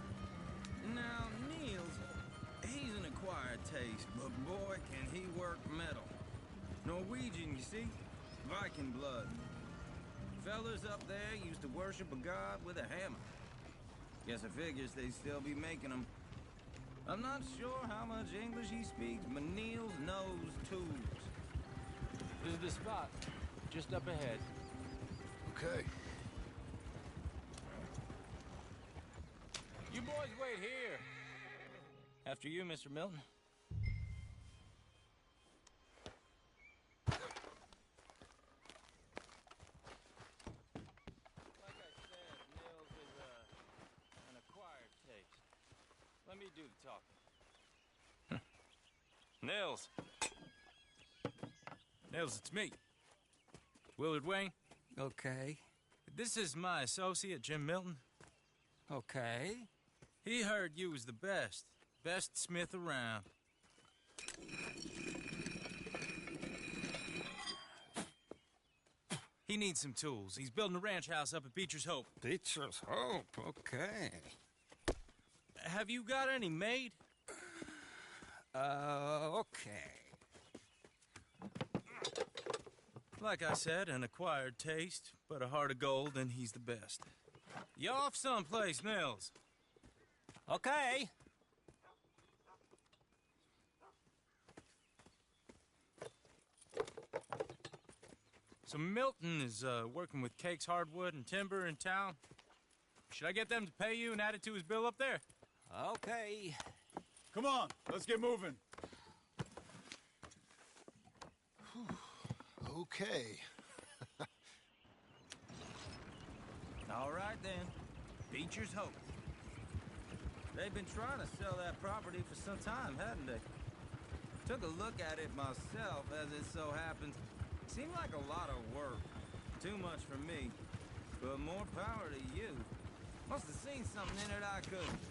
Speaker 11: Now, Niels, he's an acquired taste, but boy, can he work metal. Norwegian, you see? Viking blood. Fellas up there used to worship a god with a hammer. Guess I figures they'd still be making them. I'm not sure how much English he speaks, but Niels knows tools.
Speaker 13: This is the spot, just up ahead.
Speaker 1: Okay.
Speaker 11: You boys wait here. After you, Mr. Milton. Like I said, Niels is an acquired taste. Let me do the talking.
Speaker 13: Nils. Nils, it's me. Willard Wayne.
Speaker 3: Okay.
Speaker 13: This is my associate, Jim Milton.
Speaker 3: Okay.
Speaker 13: He heard you was the best. Best smith around. He needs some tools. He's building a ranch house up at Beecher's Hope.
Speaker 3: Beecher's Hope, okay.
Speaker 13: Have you got any made?
Speaker 3: Okay.
Speaker 13: Like I said, an acquired taste, but a heart of gold, and he's the best. You off someplace, Nils?
Speaker 5: Okay.
Speaker 13: So Milton is working with Cake's Hardwood and Timber in town. Should I get them to pay you and add it to his bill up there?
Speaker 5: Okay.
Speaker 2: Come on, let's get moving.
Speaker 1: Okay.
Speaker 11: All right, then. Beecher's Hope. They've been trying to sell that property for some time, hadn't they? Took a look at it myself, as it so happens. Seemed like a lot of work. Too much for me. But more power to you. Must have seen something in it I couldn't.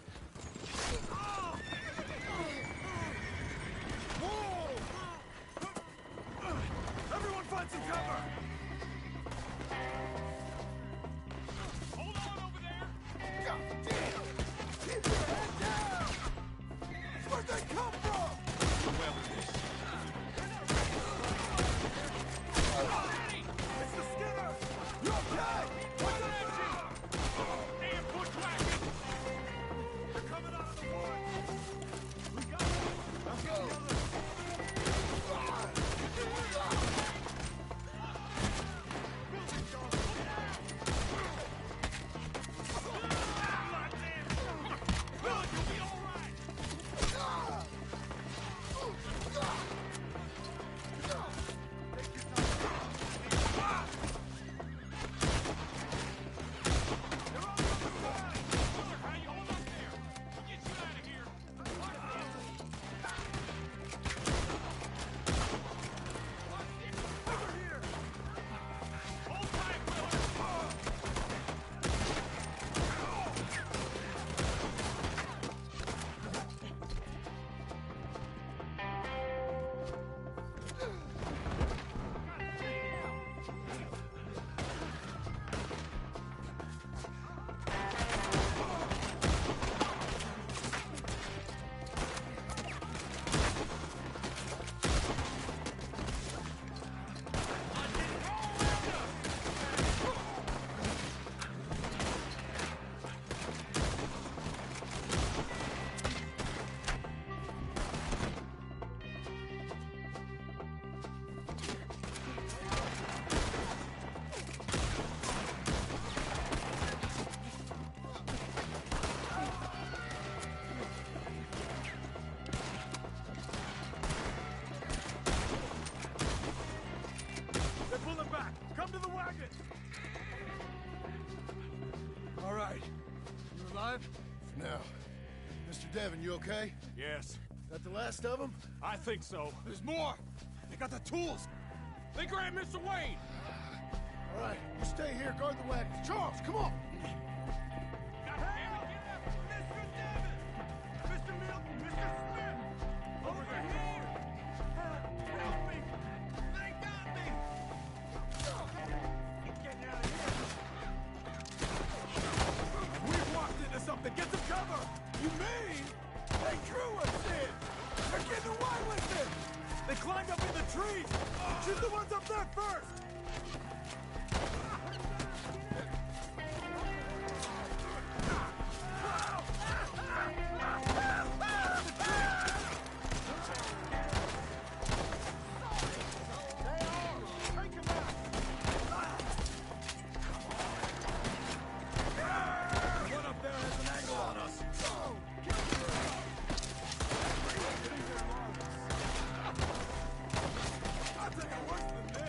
Speaker 1: Whoa!
Speaker 12: man?
Speaker 1: Now, Mr. Devon, you okay?
Speaker 12: Yes.
Speaker 1: That the last of them?
Speaker 12: I think so. There's more! They got the tools! They grabbed Mr. Wayne!
Speaker 1: All right, you stay here, guard the wagons. Charles, come on!
Speaker 12: Mr. Devon! Mr. Milton! Mr. Smith! Over here! Help me! They got me! He's getting out of here! We've walked into something! Get some cover!
Speaker 1: You mean they drew us in? They're getting away with it!
Speaker 12: They climbed up in the trees! Shoot the ones up there first! One up there has an angle on us! I'll take it worse than this!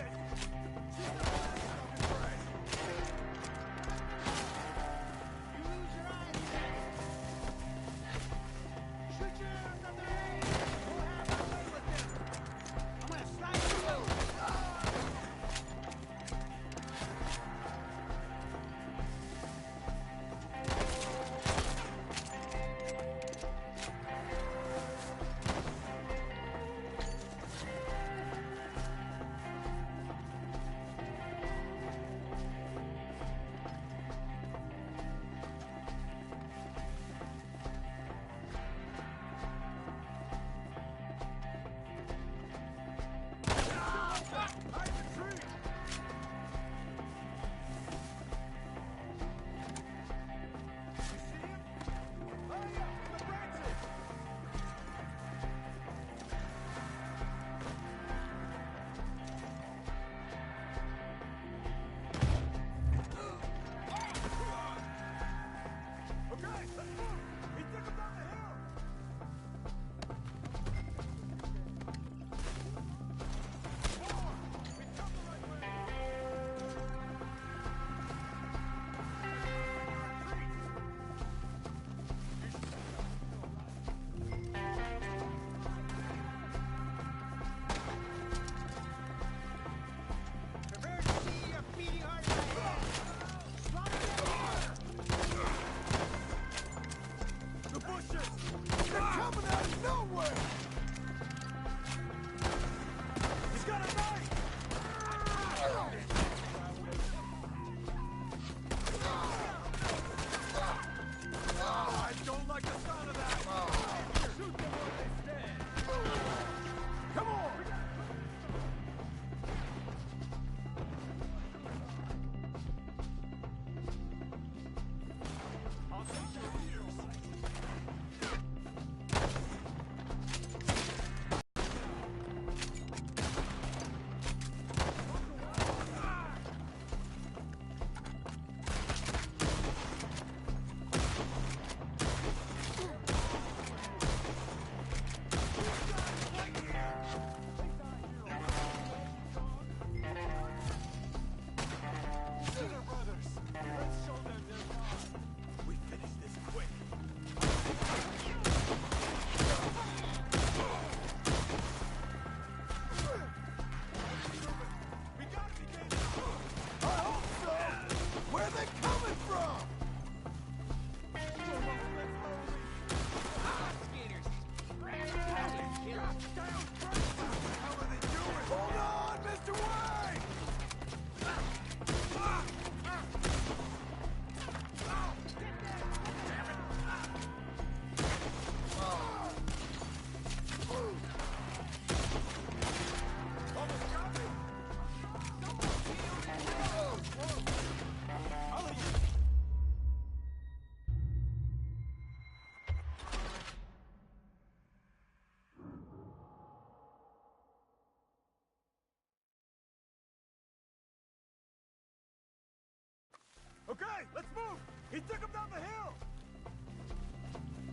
Speaker 12: Okay, let's move! He took him down the hill!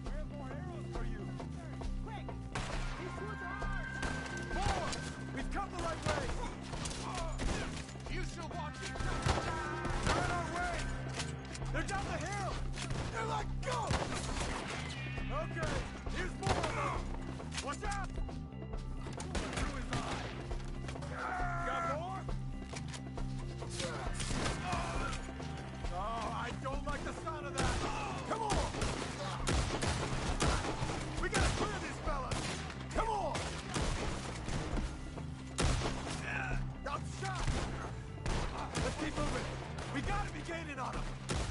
Speaker 12: We have more arrows for you! Quick! These woods are ours! More! We've come the right way! You shall watch each other die! They're on our way! They're down the hill! They're like ghosts! Okay, here's more of them! Watch out! Through his eye! Got more? Oh, I don't like the sound of that! Come on! We gotta clear these fellas! Come on! I'm shot! Let's keep moving! We gotta be gaining on them!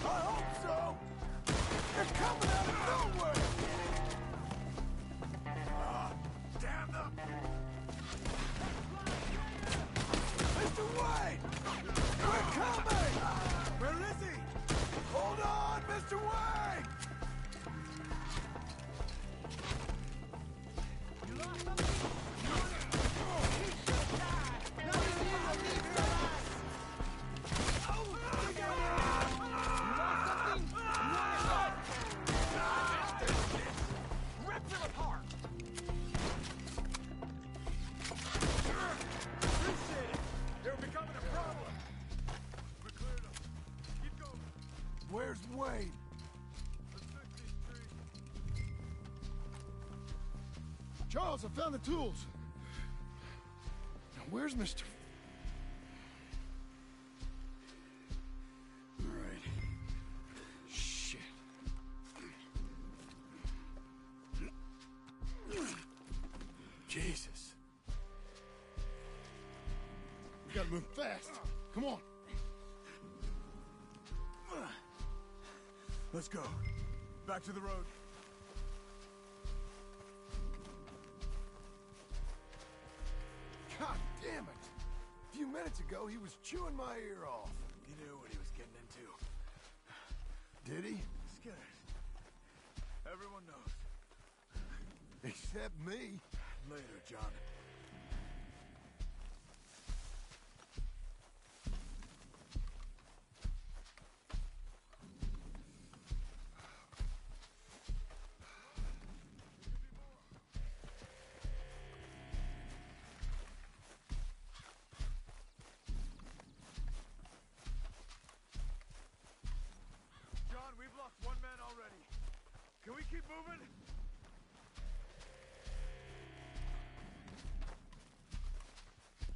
Speaker 12: I hope so! They're coming out of nowhere! Damn them! Mr. Wayne! We're coming! Where is he? Hold on, Mr. Wayne! You lost something? He should die! Now we need to leave your life! Oh, you lost something? Rip them apart! Appreciate it! They're becoming a problem! We cleared them. Keep going. Where's Wayne? Let's fix these trees.
Speaker 1: Charles, I found the tools. Now, where's Mr. All right. Shit. Jesus. We gotta move fast. Come on.
Speaker 12: Let's go. Back to the road.
Speaker 1: God damn it. A few minutes ago, he was chewing my ear off.
Speaker 12: He knew what he was getting into.
Speaker 1: Did he?
Speaker 12: Scared. Everyone knows.
Speaker 1: Except me.
Speaker 12: Later, John. John, we've lost one man already. Can we keep moving?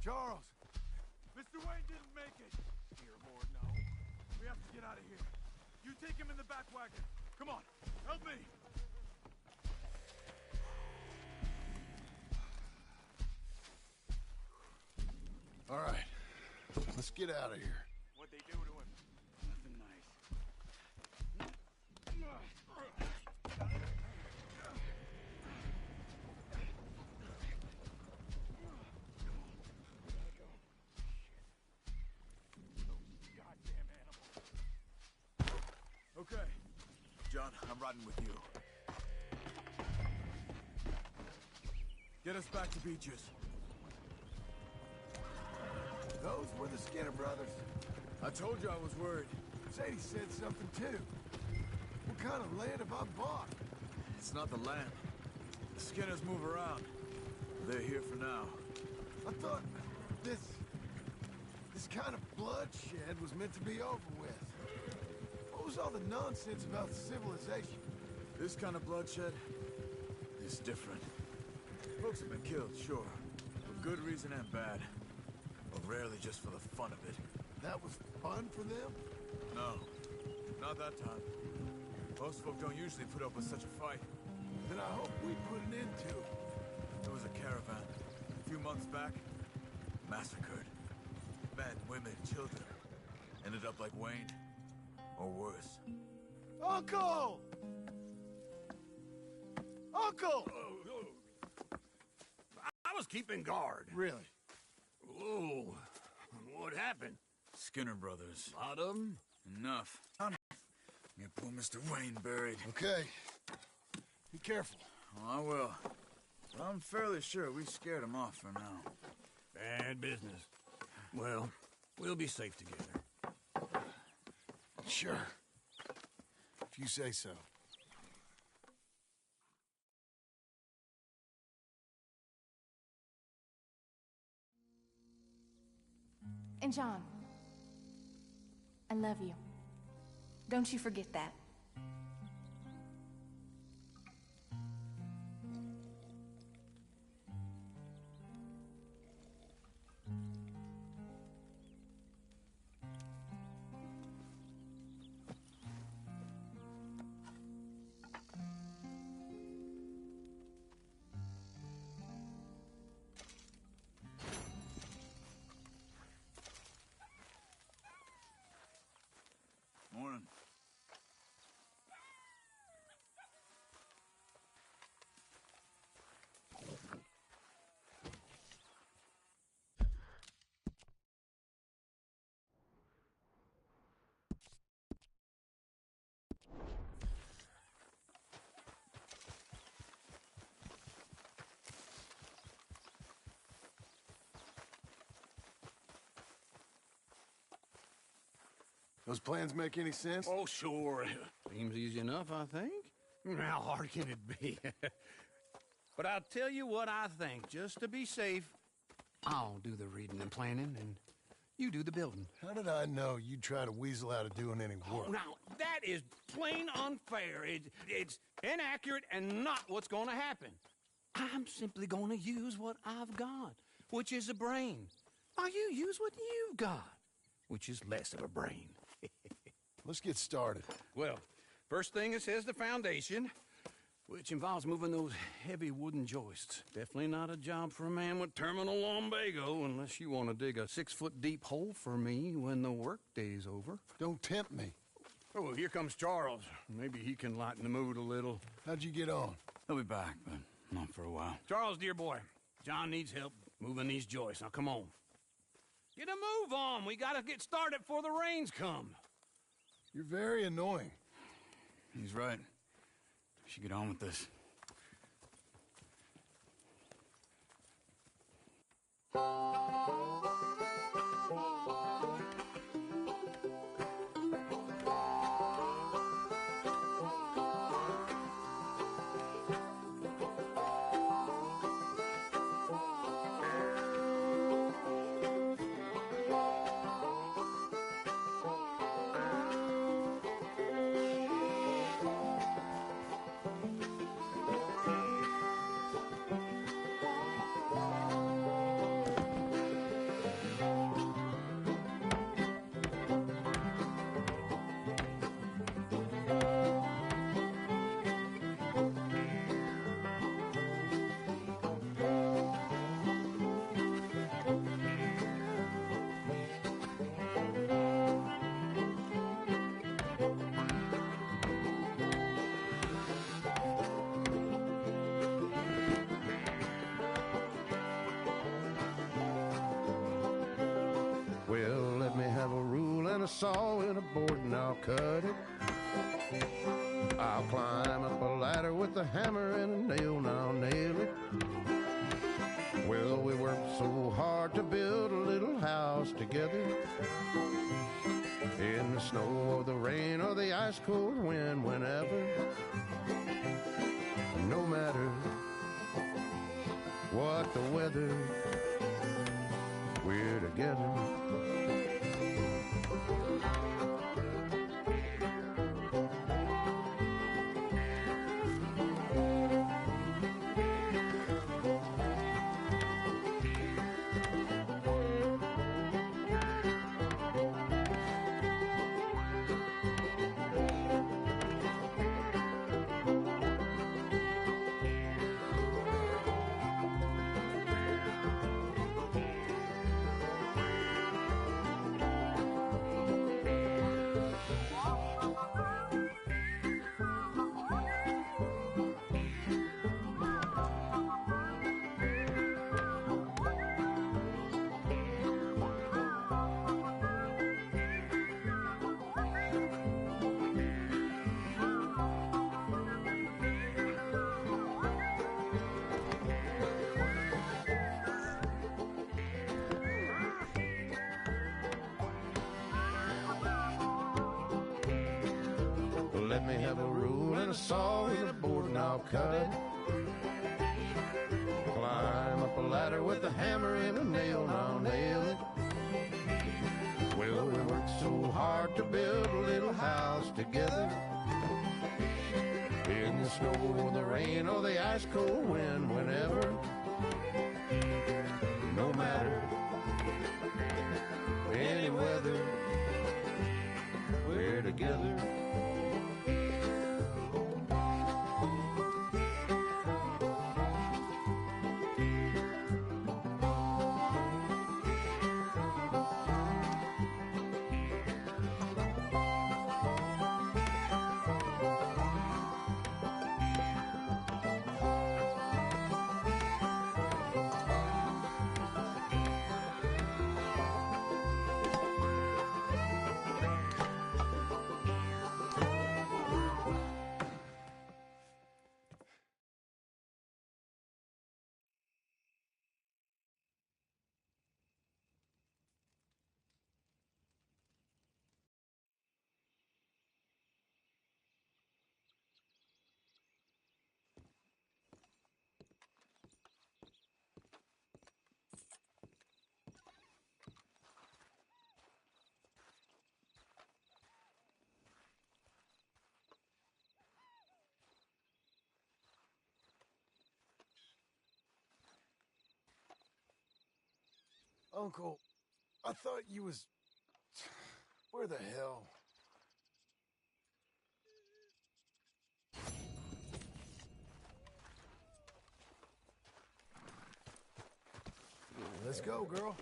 Speaker 1: Charles.
Speaker 12: Mr. Wayne didn't make it. Dear Lord, no. We have to get out of here. You take him in the back wagon. Come on, help me.
Speaker 1: All right. Let's get out of here.
Speaker 12: What'd they do to him?
Speaker 2: Nothing nice.
Speaker 12: Goddamn animal. Okay. John, I'm riding with you. Get us back to Beaches.
Speaker 1: Those were the Skinner brothers.
Speaker 12: I told you I was worried.
Speaker 1: Sadie said something too. What kind of land have I bought?
Speaker 12: It's not the land. The Skinners move around. They're here for now.
Speaker 1: I thought this kind of bloodshed was meant to be over with. What was all the nonsense about civilization?
Speaker 12: This kind of bloodshed is different. Folks have been killed, sure. For good reason and bad. But rarely just for the fun of it.
Speaker 1: That was fun for them?
Speaker 12: No. Not that time. Most folk don't usually put up with such a fight.
Speaker 1: Then I hope we put an end to it.
Speaker 12: There was a caravan. A few months back. Massacred. Men, women, children. Ended up like Wayne. Or worse.
Speaker 1: Uncle! Uncle!
Speaker 3: I was keeping guard.
Speaker 1: Really?
Speaker 3: Whoa. What happened?
Speaker 2: Skinner brothers.
Speaker 3: A lot of them?
Speaker 2: Enough. Get poor Mr. Wayne buried.
Speaker 1: Okay. Be careful.
Speaker 2: Oh, I will. But I'm fairly sure we scared him off for now.
Speaker 3: Bad business. Well, we'll be safe together.
Speaker 1: Sure. If you say so.
Speaker 9: And John, I love you. Don't you forget that.
Speaker 1: Those plans make any sense?
Speaker 3: Oh, sure. Seems easy enough, I think. How hard can it be? But I'll tell you what I think. Just to be safe, I'll do the reading and planning, and you do the building.
Speaker 1: How did I know you'd try to weasel out of doing any work?
Speaker 3: Oh, now, that is plain unfair. It's inaccurate and not what's going to happen. I'm simply going to use what I've got, which is a brain. While you use what you've got, which is less of a brain.
Speaker 1: Let's get started.
Speaker 3: Well, first thing it says the foundation, which involves moving those heavy wooden joists. Definitely not a job for a man with terminal lumbago unless you want to dig a 6-foot deep hole for me when the workday's over.
Speaker 1: Don't tempt me.
Speaker 3: Oh, well, here comes Charles. Maybe he can lighten the mood a little.
Speaker 1: How'd you get on?
Speaker 2: He'll be back, but not for a while.
Speaker 3: Charles, dear boy, John needs help moving these joists. Now, come on. Get a move on. We gotta get started before the rains come.
Speaker 1: You're very annoying.
Speaker 2: He's right. We should get on with this.
Speaker 14: Well, let me have a rule and a saw and a board and I'll cut it. I'll climb up a ladder with a hammer and a nail and I'll nail it. Well, we worked so hard to build a little house together. In the snow or the rain or the ice cold wind, whenever. No matter what the weather, we're together. Let me have a rule and a saw and a board and I'll cut it. Climb up a ladder with a hammer and a nail and I'll nail it. Well, we worked so hard to build a little house together. In the snow or the rain or the ice cold wind, whenever. No matter any weather, we're together.
Speaker 1: Uncle, I thought you was... Where the hell? Let's go, girl.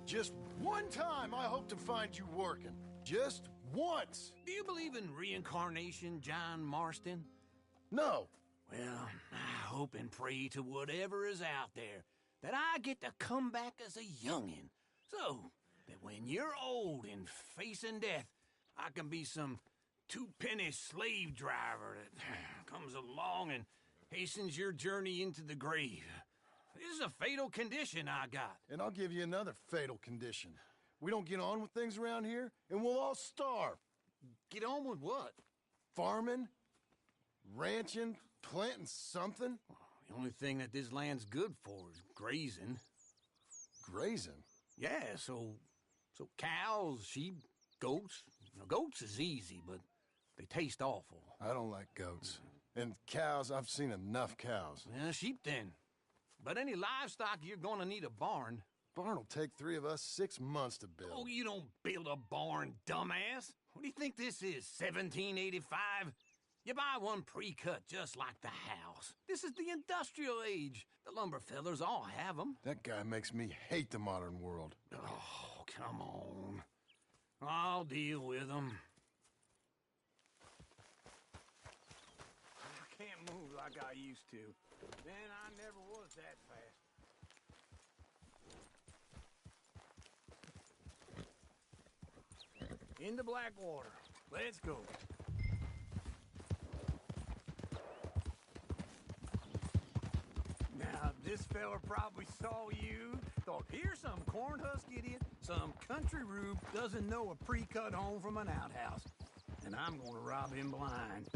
Speaker 1: Just one time I hope to find you working. Just once.
Speaker 3: Do you believe in reincarnation, John Marston?
Speaker 1: No.
Speaker 3: Well, I hope and pray to whatever is out there that I get to come back as a youngin', so that when you're old and facing death, I can be some two-penny slave driver that comes along and hastens your journey into the grave. This is a fatal condition I got.
Speaker 1: And I'll give you another fatal condition. We don't get on with things around here, and we'll all starve.
Speaker 3: Get on with what?
Speaker 1: Farming, ranching, planting something.
Speaker 3: The only thing that this land's good for is grazing.
Speaker 1: Grazing?
Speaker 3: Yeah, so cows, sheep, goats. Now, goats is easy, but they taste awful.
Speaker 1: I don't like goats. And cows, I've seen enough cows.
Speaker 3: Yeah, sheep then. But any livestock, you're gonna need a barn.
Speaker 1: Barn will take 3 of us 6 months to build.
Speaker 3: Oh, you don't build a barn, dumbass. What do you think this is, 1785? You buy one pre-cut just like the house. This is the industrial age. The lumber fellers all have them.
Speaker 1: That guy makes me hate the modern world.
Speaker 3: Oh, come on. I'll deal with them. I can't move like I used to. Then I never was that fast. Into Blackwater. Let's go. Now, this fella probably saw you, thought, here's some corn husk idiot, some country rube doesn't know a pre-cut home from an outhouse. And I'm gonna rob him blind.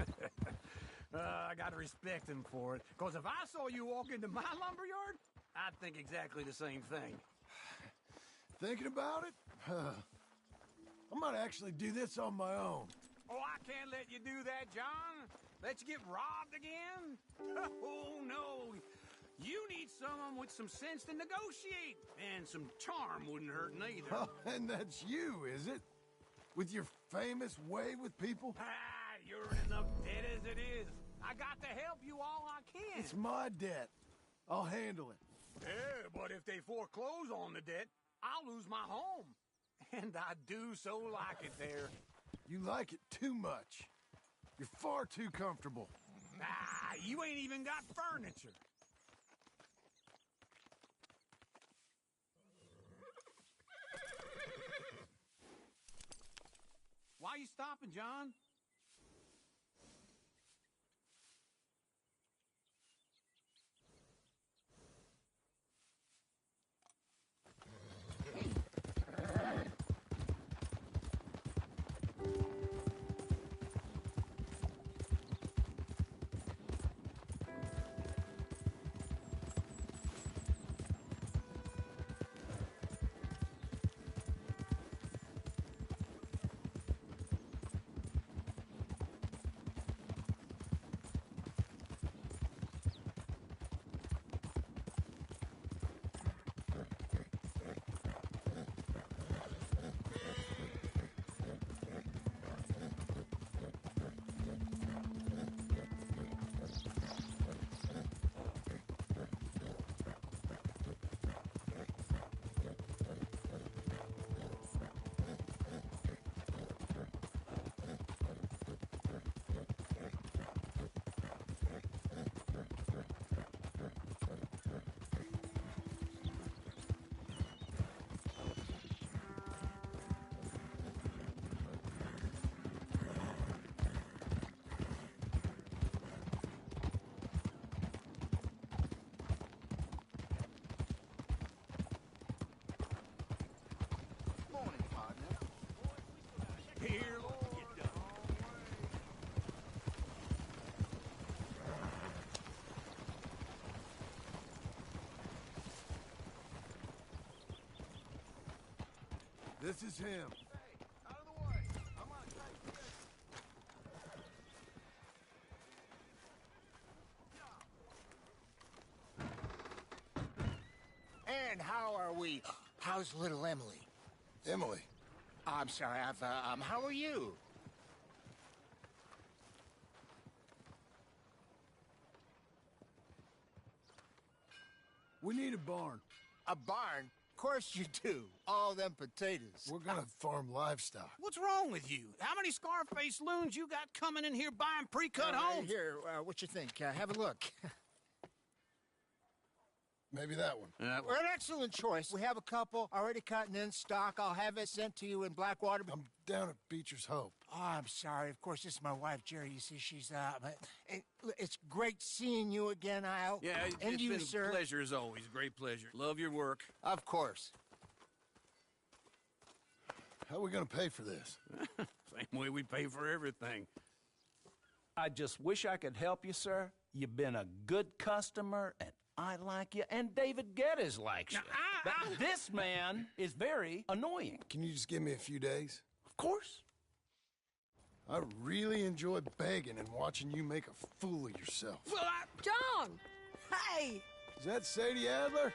Speaker 3: I gotta respect him for it, because if I saw you walk into my lumberyard, I'd think exactly the same thing.
Speaker 1: Thinking about it? I might actually do this on my own.
Speaker 3: Oh, I can't let you do that, John. Let you get robbed again? Oh, no. You need someone with some sense to negotiate, and some charm wouldn't hurt neither.
Speaker 1: Oh, and that's you, is it? With your famous way with people?
Speaker 3: Ah, you're in enough debt as it is. I got to help you all I can.
Speaker 1: It's my debt. I'll handle it.
Speaker 3: Yeah, but if they foreclose on the debt, I'll lose my home. And I do so like it there.
Speaker 1: You like it too much. You're far too comfortable.
Speaker 3: Ah, you ain't even got furniture. Why you stopping, John?
Speaker 1: This is him.
Speaker 12: Hey, out of the way. I'm on a tight schedule.
Speaker 10: And how are we? How's little Emily?
Speaker 1: Emily.
Speaker 10: I'm sorry, how are you?
Speaker 1: We need a barn.
Speaker 10: A barn? Of course you do. All them potatoes.
Speaker 1: We're gonna farm livestock.
Speaker 3: What's wrong with you? How many Scarface loons you got coming in here buying pre-cut homes?
Speaker 10: Here, what you think? Have a look.
Speaker 1: Maybe that one.
Speaker 10: Well, an excellent choice. We have a couple already cut and in stock. I'll have it sent to you in Blackwater.
Speaker 1: I'm down at Beecher's Hope.
Speaker 10: Oh, I'm sorry. Of course, this is my wife, Jerry. You see, she's but it's great seeing you again, Al.
Speaker 3: Yeah,
Speaker 10: and
Speaker 3: it's
Speaker 10: you,
Speaker 3: been
Speaker 10: sir.
Speaker 3: a pleasure as always. Great pleasure. Love your work.
Speaker 10: Of course.
Speaker 1: How are we gonna pay for this?
Speaker 3: Same way we pay for everything.
Speaker 4: I just wish I could help you, sir. You've been a good customer, and I like you, and David Geddes likes you. But this man is very annoying.
Speaker 1: Can you just give me a few days?
Speaker 4: Of course.
Speaker 1: I really enjoy begging and watching you make a fool of yourself.
Speaker 3: Well,
Speaker 8: John! Hey!
Speaker 1: Is that Sadie Adler?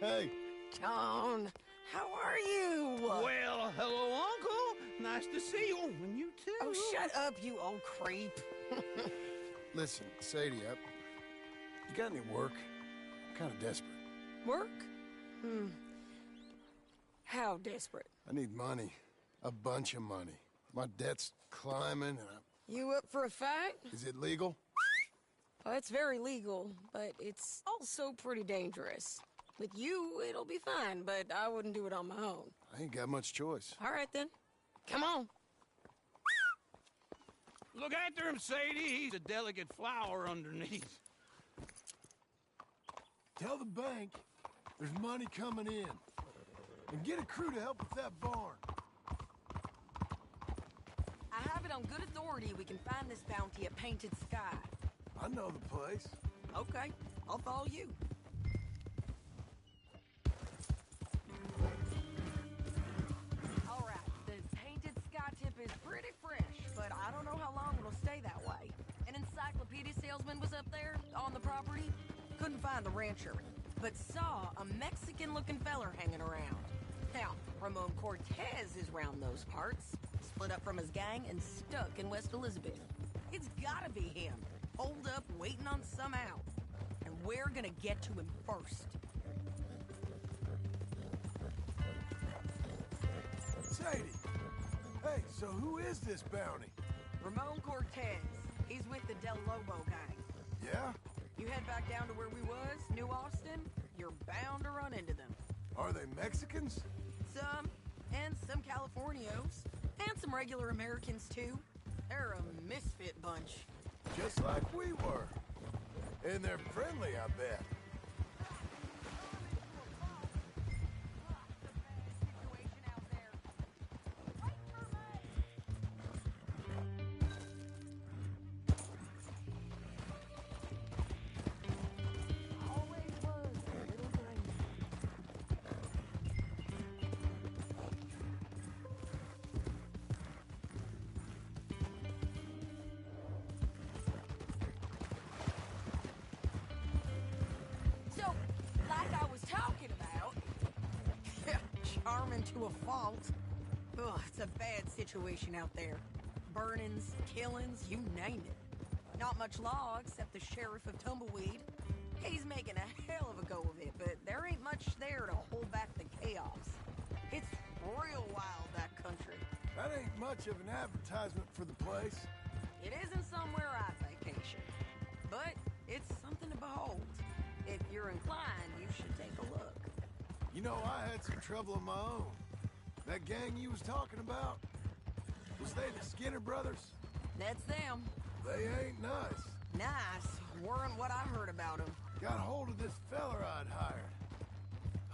Speaker 1: Hey.
Speaker 8: John, how are you?
Speaker 3: Well, hello, Uncle. Nice to see you. And you too.
Speaker 8: Oh, shut up, you old creep.
Speaker 1: Listen, Sadie, you got any work? I'm kind of desperate.
Speaker 8: Work? How desperate?
Speaker 1: I need money. A bunch of money. My debt's climbing and
Speaker 8: You up for a fight?
Speaker 1: Is it legal?
Speaker 8: Well, it's very legal, but it's also pretty dangerous. With you, it'll be fine, but I wouldn't do it on my own.
Speaker 1: I ain't got much choice.
Speaker 8: All right, then. Come on.
Speaker 3: Look after him, Sadie. He's a delicate flower underneath.
Speaker 1: Tell the bank there's money coming in. And get a crew to help with that barn.
Speaker 8: I have it on good authority we can find this bounty at Painted Sky.
Speaker 1: I know the place.
Speaker 8: Okay, I'll follow you. All right, the Painted Sky tip is pretty fresh, but I don't know how long it'll stay that way. An encyclopedia salesman was up there on the property. Couldn't find the rancher, but saw a Mexican-looking feller hanging around. Now, Ramon Cortez is round those parts, split up from his gang and stuck in West Elizabeth. It's gotta be him, holed up waiting on some out. And we're gonna get to him first.
Speaker 1: Sadie! Hey, so who is this bounty?
Speaker 8: Ramon Cortez. He's with the Del Lobo gang.
Speaker 1: Yeah?
Speaker 8: You head back down to where we was, New Austin, you're bound to run into them.
Speaker 1: Are they Mexicans?
Speaker 8: Some, and some Californios, and some regular Americans too. They're a misfit bunch.
Speaker 1: Just like we were. And they're friendly, I bet.
Speaker 8: Charming to a fault. Ugh, it's a bad situation out there. Burnings, killings, you name it. Not much law except the sheriff of Tumbleweed. He's making a hell of a go of it, but there ain't much there to hold back the chaos. It's real wild, that country.
Speaker 1: That ain't much of an advertisement for the place.
Speaker 8: It isn't somewhere I vacation, but it's something to behold. If you're inclined, you should take a look.
Speaker 1: You know, I had some trouble of my own. That gang you was talking about, was they the Skinner brothers?
Speaker 8: That's them.
Speaker 1: They ain't nice.
Speaker 8: Nice weren't what I heard about them.
Speaker 1: Got hold of this feller I'd hired.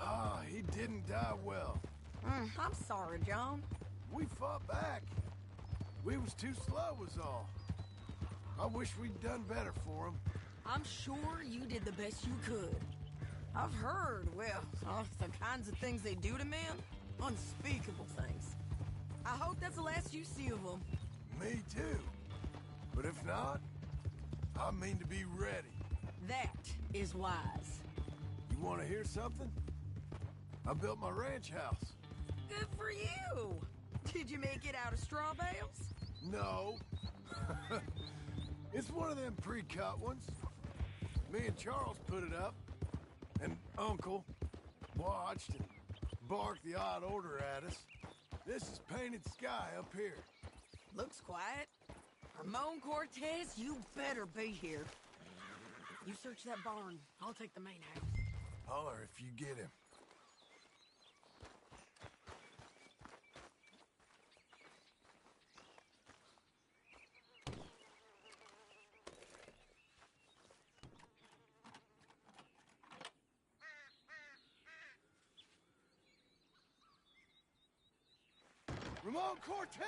Speaker 1: Ah, he didn't die well.
Speaker 8: I'm sorry, John.
Speaker 1: We fought back. We was too slow was all. I wish we'd done better for him.
Speaker 8: I'm sure you did the best you could. I've heard, well, the kinds of things they do to men. Unspeakable things. I hope that's the last you see of them.
Speaker 1: Me too. But if not, I mean to be ready.
Speaker 8: That is wise.
Speaker 1: You want to hear something? I built my ranch house.
Speaker 8: Good for you! Did you make it out of straw bales?
Speaker 1: No. It's one of them pre-cut ones. Me and Charles put it up, and Uncle watched and barked the odd order at us. This is painted sky up here.
Speaker 8: Looks quiet. Ramon Cortez, you better be here. You search that barn. I'll take the main house.
Speaker 1: Holler if you get him. Ramon Cortez!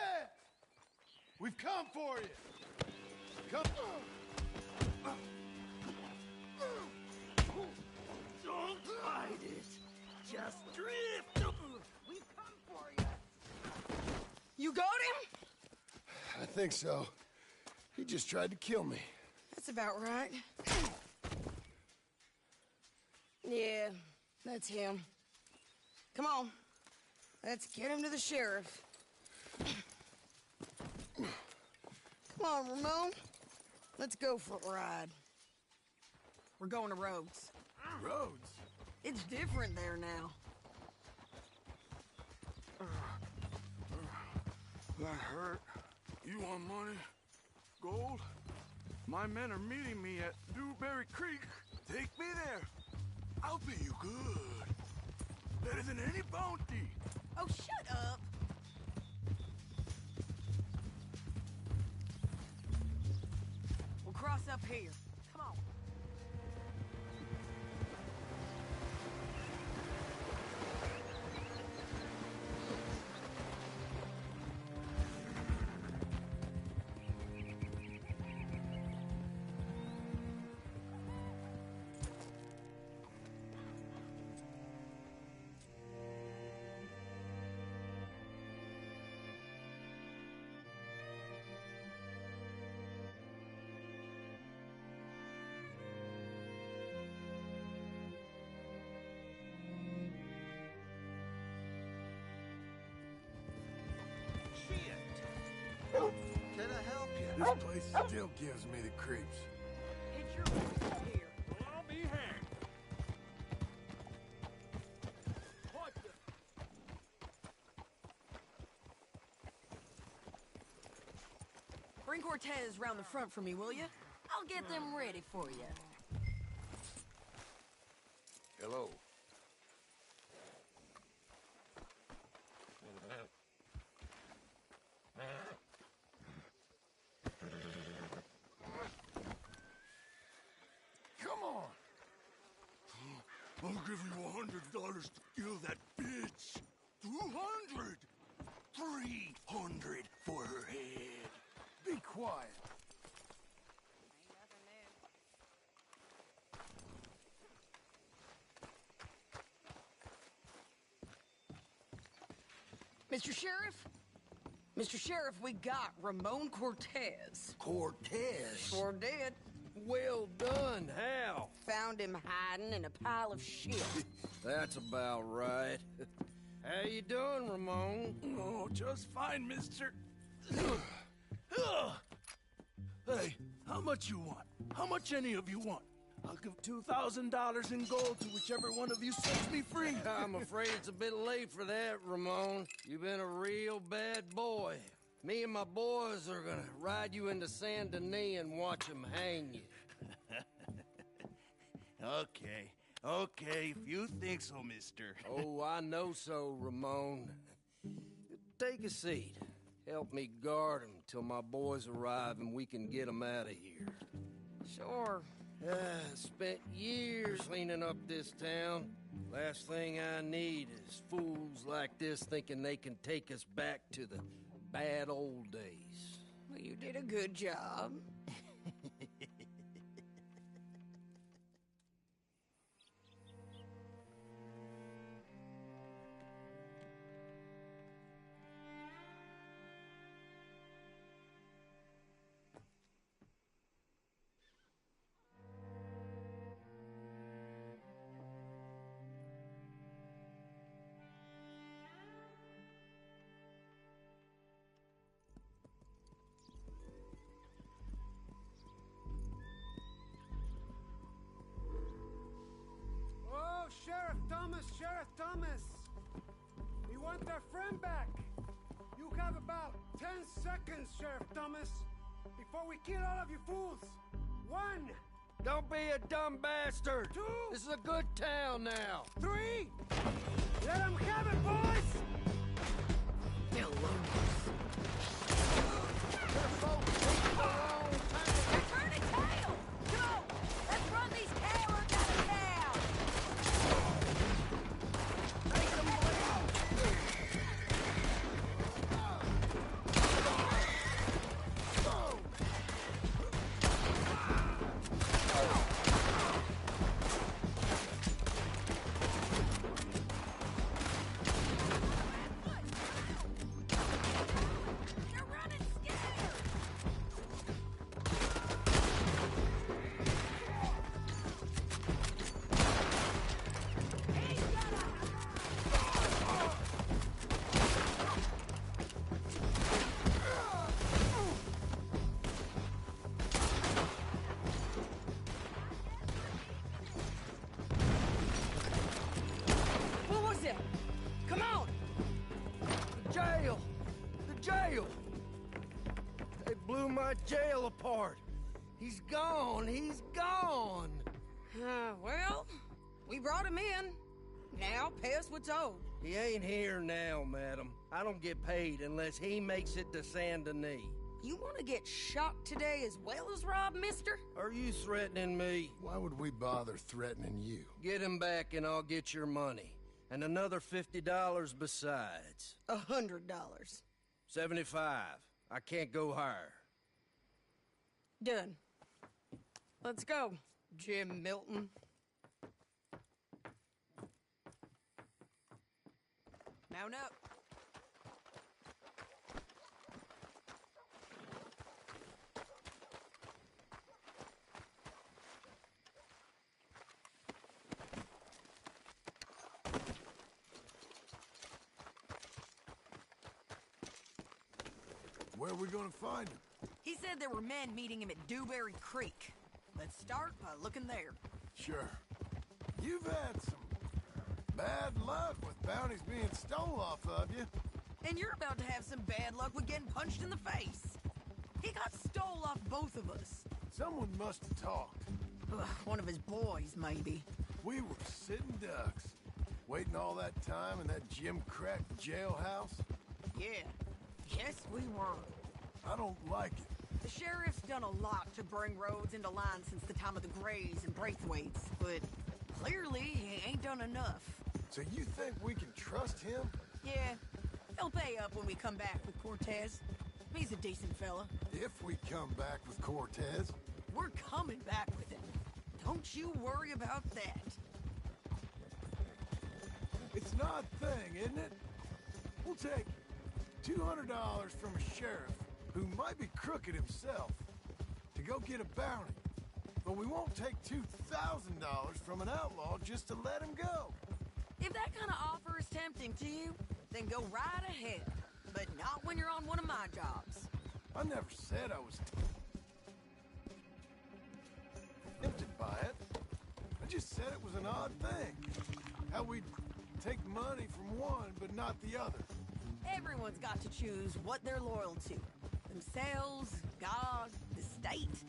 Speaker 1: We've come for you! Come on!
Speaker 5: Don't hide it. Just drift.
Speaker 8: We've come for you. You got him?
Speaker 1: I think so. He just tried to kill me.
Speaker 8: That's about right. Yeah, that's him. Come on. Let's get him to the sheriff. Come on, Ramon. Let's go for a ride. We're going to Rhodes.
Speaker 1: Rhodes?
Speaker 8: It's different there now.
Speaker 15: That hurt. You want money? Gold? My men are meeting me at Dewberry Creek. Take me there. I'll pay you good. Better than any bounty.
Speaker 8: Oh, shut up. We'll cross up here. Come on.
Speaker 1: Can I help you? This place still gives me the creeps.
Speaker 8: It's your business here.
Speaker 12: Well, I'll be hanged.
Speaker 8: What the? Bring Cortez round the front for me, will you? I'll get them ready for you.
Speaker 14: Hello.
Speaker 1: Come on.
Speaker 15: I'll give you $100 to kill that bitch. 200. 300 for her head.
Speaker 1: Be quiet.
Speaker 8: Mr. Sheriff? Mr. Sheriff, we got Ramon Cortez.
Speaker 3: Cortez?
Speaker 8: Sure did.
Speaker 3: Well done. How?
Speaker 8: Found him hiding in a pile of shit.
Speaker 3: That's about right. How you doing, Ramon?
Speaker 15: Oh, just fine, mister.
Speaker 12: Hey, how much you want? How much any of you want? I'll give $2,000 in gold to whichever one of you sets me free.
Speaker 3: I'm afraid it's a bit late for that, Ramon. You've been a real bad boy. Me and my boys are gonna ride you into Saint Denis and watch them hang you.
Speaker 12: Okay, if you think so, mister.
Speaker 3: Oh, I know so, Ramon. Take a seat. Help me guard them till my boys arrive and we can get them out of here.
Speaker 8: Sure.
Speaker 3: Spent years cleaning up this town. Last thing I need is fools like this thinking they can take us back to the bad old days.
Speaker 8: Well, you did a good job.
Speaker 12: want their friend back. You have about 10 seconds, Sheriff Thomas, before we kill all of you fools. 1.
Speaker 14: Don't be a dumb bastard.
Speaker 12: 2.
Speaker 14: This is a good town now.
Speaker 12: 3. Let them have it, boys!
Speaker 8: They're turning tail! Come on! Let's run these cowards out of town! They're running scared! What was it? Come on!
Speaker 14: The jail! The jail! They blew my jail apart. He's gone. He's gone.
Speaker 8: Well, we brought him in. Now, pay us what's owed.
Speaker 14: He ain't here now, madam. I don't get paid unless he makes it to Saint Denis.
Speaker 8: You want to get shot today as well as rob, mister?
Speaker 14: Are you threatening me?
Speaker 1: Why would we bother threatening you?
Speaker 14: Get him back and I'll get your money. And another $50 besides.
Speaker 8: $100.
Speaker 14: 75. I can't go higher.
Speaker 8: Done. Let's go, Jim Milton. Mount up.
Speaker 1: Where are we gonna find him?
Speaker 8: He said there were men meeting him at Dewberry Creek. Let's start by looking there.
Speaker 1: Sure. You've had some bad luck with bounties being stole off of you.
Speaker 8: And you're about to have some bad luck with getting punched in the face. He got stole off both of us.
Speaker 1: Someone must have talked.
Speaker 8: Ugh, one of his boys, maybe.
Speaker 1: We were sitting ducks, waiting all that time in that gim-crack jailhouse.
Speaker 8: Yeah. Yes, we were.
Speaker 1: I don't like it.
Speaker 8: The sheriff's done a lot to bring roads into line since the time of the Grays and Braithwaites, but clearly he ain't done enough.
Speaker 1: So you think we can trust him?
Speaker 8: Yeah, he'll pay up when we come back with Cortez. He's a decent fella.
Speaker 1: If we come back with Cortez.
Speaker 8: We're coming back with him. Don't you worry about that.
Speaker 1: It's an odd thing, isn't it? We'll take $200 from a sheriff who might be crooked himself to go get a bounty. But we won't take $2,000 from an outlaw just to let him go.
Speaker 8: If that kind of offer is tempting to you, then go right ahead. But not when you're on one of my jobs.
Speaker 1: I never said I was tempted by it. I just said it was an odd thing. How we'd take money from one but not the other.
Speaker 8: Everyone's got to choose what they're loyal to. Themselves, God, the state.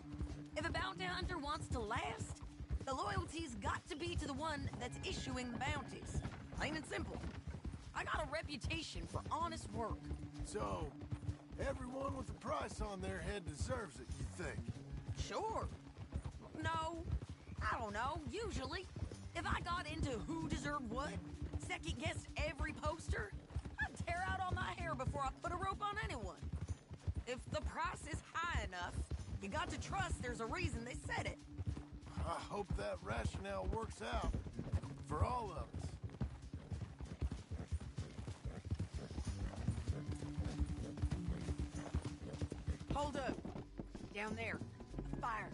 Speaker 8: If a bounty hunter wants to last, the loyalty's got to be to the one that's issuing the bounties. Plain and simple. I got a reputation for honest work.
Speaker 1: So, everyone with a price on their head deserves it, you think?
Speaker 8: Sure. No, I don't know, usually. If I got into who deserved what, second-guessed every poster, I'd tear out all my hair before I put a rope on anyone. If the price is high enough, you got to trust there's a reason they said it.
Speaker 1: I hope that rationale works out for all of us.
Speaker 8: Hold up. Down there. A fire.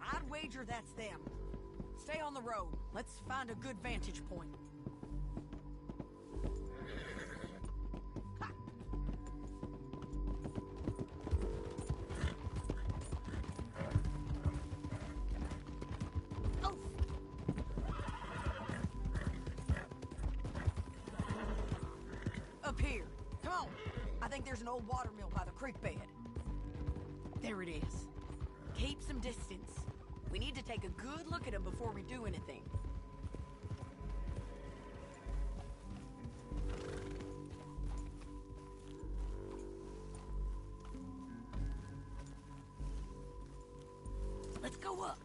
Speaker 8: I'd wager that's them. Stay on the road. Let's find a good vantage point. A on. I think there's an old water mill by the creek bed. There it is. Keep some distance. We need to take a good look at him before we do anything. Let's go up.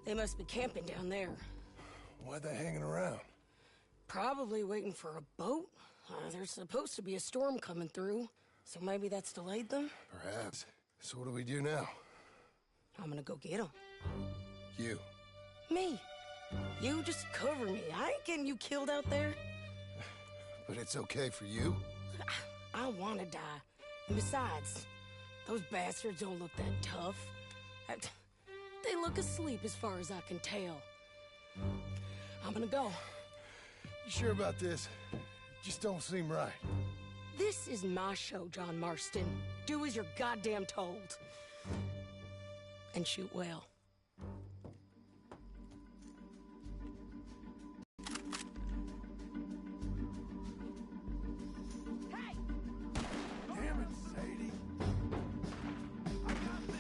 Speaker 8: They must be camping down there.
Speaker 1: Why they hanging around?
Speaker 8: Probably waiting for a boat. There's supposed to be a storm coming through, so maybe that's delayed them?
Speaker 1: Perhaps. So what do we do now?
Speaker 8: I'm gonna go get them.
Speaker 1: You.
Speaker 8: Me. You just cover me. I ain't getting you killed out there.
Speaker 1: But it's okay for you?
Speaker 8: I wanna die. And besides, those bastards don't look that tough. They look asleep as far as I can tell. I'm gonna go.
Speaker 1: You sure about this? Just don't seem right.
Speaker 8: This is my show, John Marston. Do as you're goddamn told. And shoot well.
Speaker 1: Damn it, Sadie. I got this.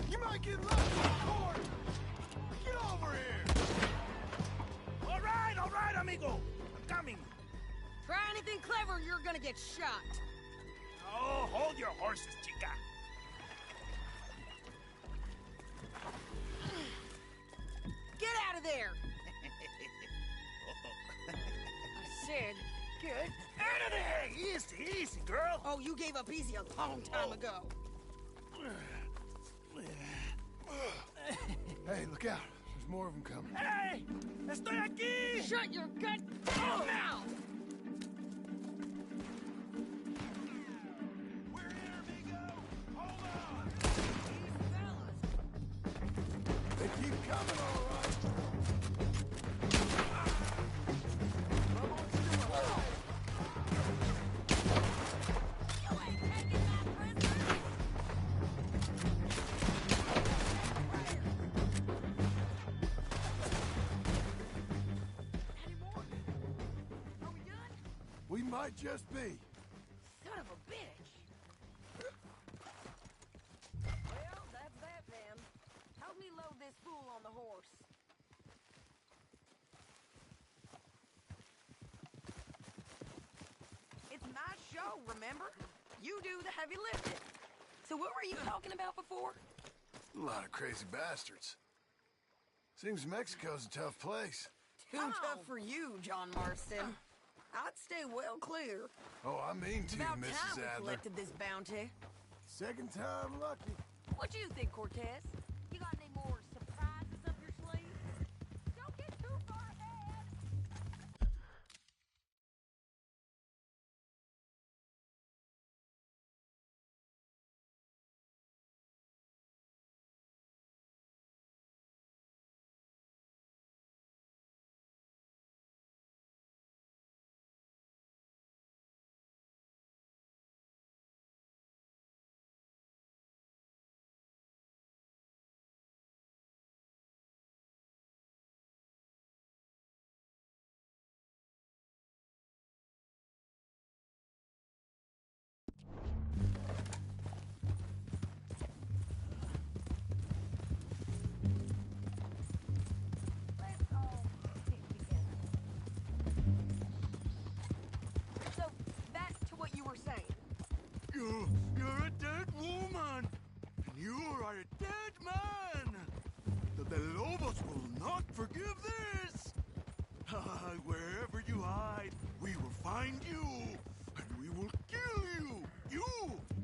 Speaker 1: You might get left in the court! Get over here!
Speaker 12: All right, amigo. I'm coming.
Speaker 8: Try anything clever, you're gonna get shot.
Speaker 12: Oh, hold your horses, chica.
Speaker 8: Get out of there! I said, get
Speaker 12: Out of there! Easy, easy, girl.
Speaker 8: Oh, you gave up easy a long time ago.
Speaker 1: Hey, look out. There's more of them coming.
Speaker 12: Hey! Estoy aquí!
Speaker 8: Shut your gut mouth!
Speaker 12: We're here, amigo! Hold on!
Speaker 1: They keep coming, all right. We might just be.
Speaker 8: Son of a bitch! Well, that's that then. Help me load this fool on the horse. It's my show, remember? You do the heavy lifting. So what were you talking about before?
Speaker 1: A lot of crazy bastards. Seems Mexico's a tough place.
Speaker 8: Too tough for you, John Marston. I'd stay well clear.
Speaker 1: Oh, I mean
Speaker 8: It's
Speaker 1: to,
Speaker 8: about
Speaker 1: Mrs.
Speaker 8: time we
Speaker 1: Adler.
Speaker 8: collected this bounty.
Speaker 1: Second time lucky.
Speaker 8: What do you think, Cortez? You got any more surprises up your sleeve? Don't get too far ahead. So, back to what you were saying.
Speaker 15: You're a dead woman, and you are a dead man. The Lobos will not forgive this. Wherever you hide, we will find you, and we will kill you. You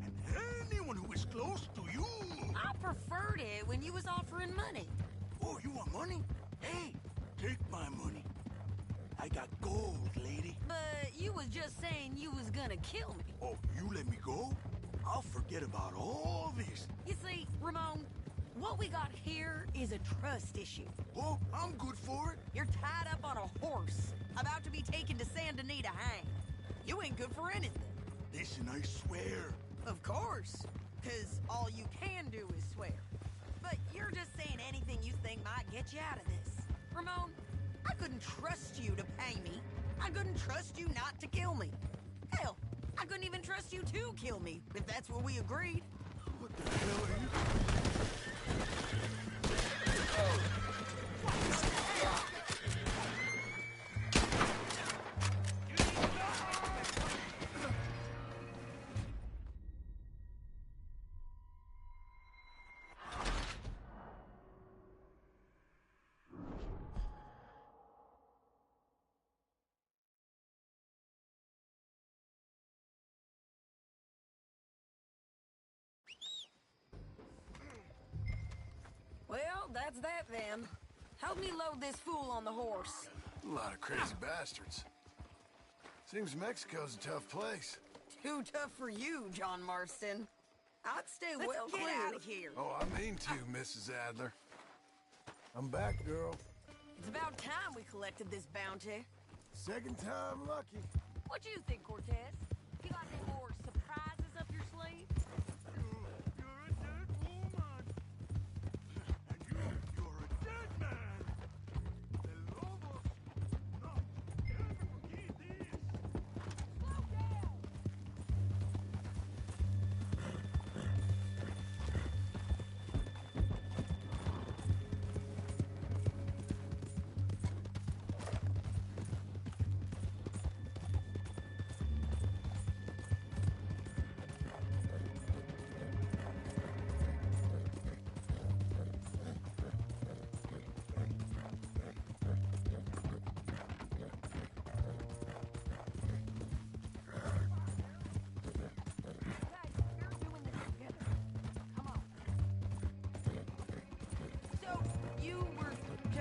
Speaker 15: and anyone who is close to you.
Speaker 8: I preferred it when you was offering money.
Speaker 15: Oh, you want money? Hey, take my money. I got gold, lady.
Speaker 8: But you was just saying you was gonna kill me.
Speaker 15: Oh, you let me go? I'll forget about all this.
Speaker 8: You see, Ramon, what we got here is a trust issue.
Speaker 15: Oh, I'm good for it.
Speaker 8: You're tied up on a horse, about to be taken to Saint Denis to hang. You ain't good for anything.
Speaker 15: Listen, I swear.
Speaker 8: Of course, because all you can do is swear. But you're just saying anything you think might get you out of this. Ramon, I couldn't trust you to pay me. I couldn't trust you not to kill me. Hell, I couldn't even trust you to kill me, if that's what we agreed.
Speaker 15: What the hell are you...
Speaker 8: Well, that's that then. Help me load this fool on the horse.
Speaker 1: A lot of crazy bastards. Seems Mexico's a tough place.
Speaker 8: Too tough for you, John Marston. I'd stay well clear. Get out of here.
Speaker 1: Oh, I mean to, Mrs. Adler. I'm back, girl.
Speaker 8: It's about time we collected this bounty.
Speaker 1: Second time lucky.
Speaker 8: What do you think, Cortez? You got any more surprises up your sleeve?
Speaker 15: You're a dead woman. And you're a dead man. The Lobos will not ever forget this.
Speaker 8: Slow down!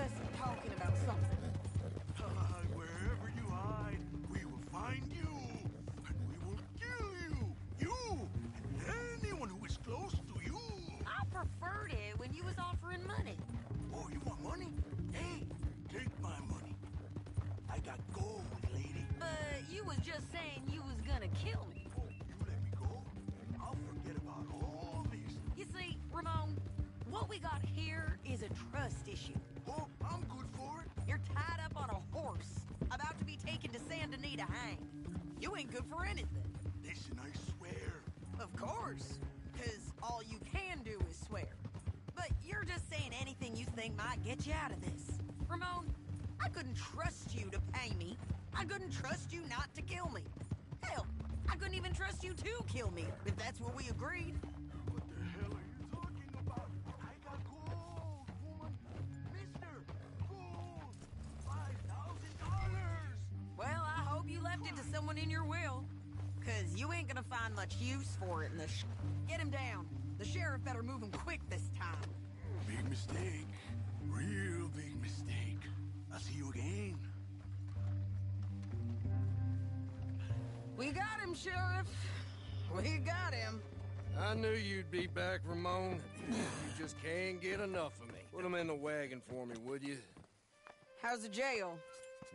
Speaker 8: just talking about something.
Speaker 15: Wherever you hide, we will find you, and we will kill you. You and anyone who is close to you.
Speaker 8: I preferred it when you was offering money.
Speaker 15: Oh, you want money? Hey, take my money. I got gold, lady.
Speaker 8: But you was just saying you was gonna kill me.
Speaker 15: Oh, you let me go? I'll forget about all this.
Speaker 8: You see, Ramon, what we got here is a trust issue.
Speaker 15: Oh, I'm good for it.
Speaker 8: You're tied up on a horse, about to be taken to Saint Denis to hang. You ain't good for anything.
Speaker 15: Listen, I swear.
Speaker 8: Of course, because all you can do is swear. But you're just saying anything you think might get you out of this. Ramon, I couldn't trust you to pay me. I couldn't trust you not to kill me. Hell, I couldn't even trust you to kill me, if that's what we agreed.
Speaker 15: What the hell are you talking about? I got gold, woman. Mister, gold. $5,000.
Speaker 8: Well, I hope you left it to someone in your will. Because you ain't gonna find much use for it in the Get him down. The sheriff better move him quick this time.
Speaker 15: Big mistake. Real big mistake. I'll see you again.
Speaker 8: We got him, Sheriff. We got him.
Speaker 16: I knew you'd be back, Ramon. You just can't get enough of me. Put him in the wagon for me, would you?
Speaker 8: How's the jail?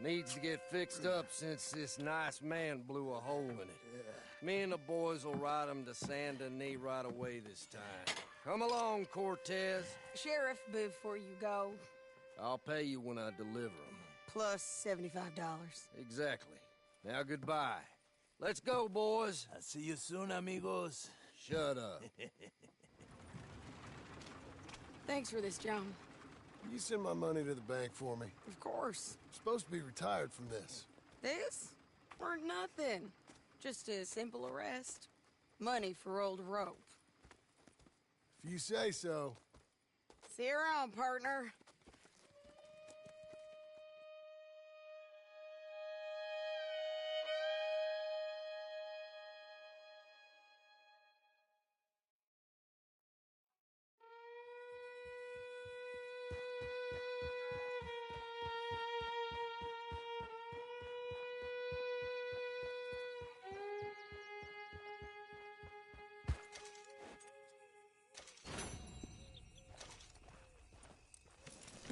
Speaker 16: Needs to get fixed up since this nice man blew a hole in it. Me and the boys will ride him to Saint Denis right away this time. Come along, Cortez.
Speaker 8: Sheriff, before you go,
Speaker 16: I'll pay you when I deliver him.
Speaker 8: plus $75.
Speaker 16: Exactly. Now goodbye. Let's go, boys.
Speaker 12: I'll see you soon, amigos.
Speaker 16: Shut up.
Speaker 8: Thanks for this, John.
Speaker 1: You send my money to the bank for me.
Speaker 8: Of course.
Speaker 1: I'm supposed to be retired from this.
Speaker 8: This? Weren't nothing. Just a simple arrest. Money for old rope.
Speaker 1: If you say so.
Speaker 8: See you around, partner.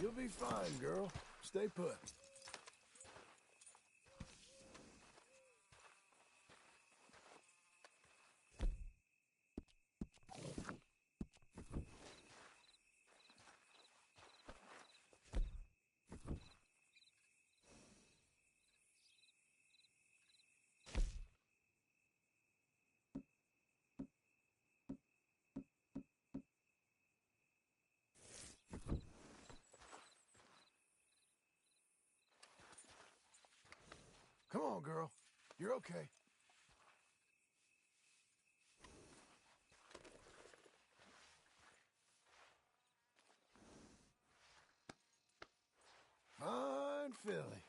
Speaker 1: You'll be fine, girl. Stay put. Come on, girl. You're okay. Fine filly.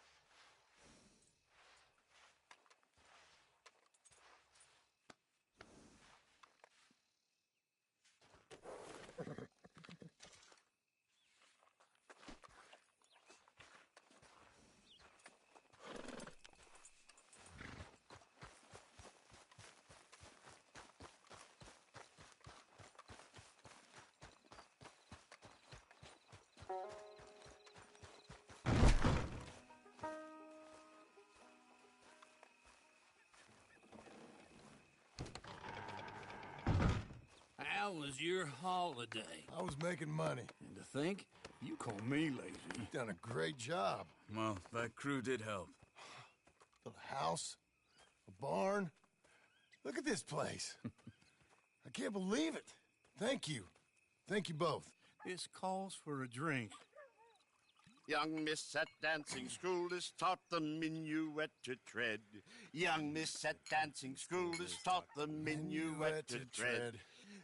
Speaker 3: How was your holiday?
Speaker 1: I was making money.
Speaker 3: And to think, you call me lazy.
Speaker 1: You've done a great job.
Speaker 2: Well, that crew did help.
Speaker 1: Built a house, a barn. Look at this place. I can't believe it. Thank you. Thank you both.
Speaker 6: This calls for a drink.
Speaker 14: Young miss at dancing school is taught the minuet to tread. Young miss at dancing school is taught the minuet to tread.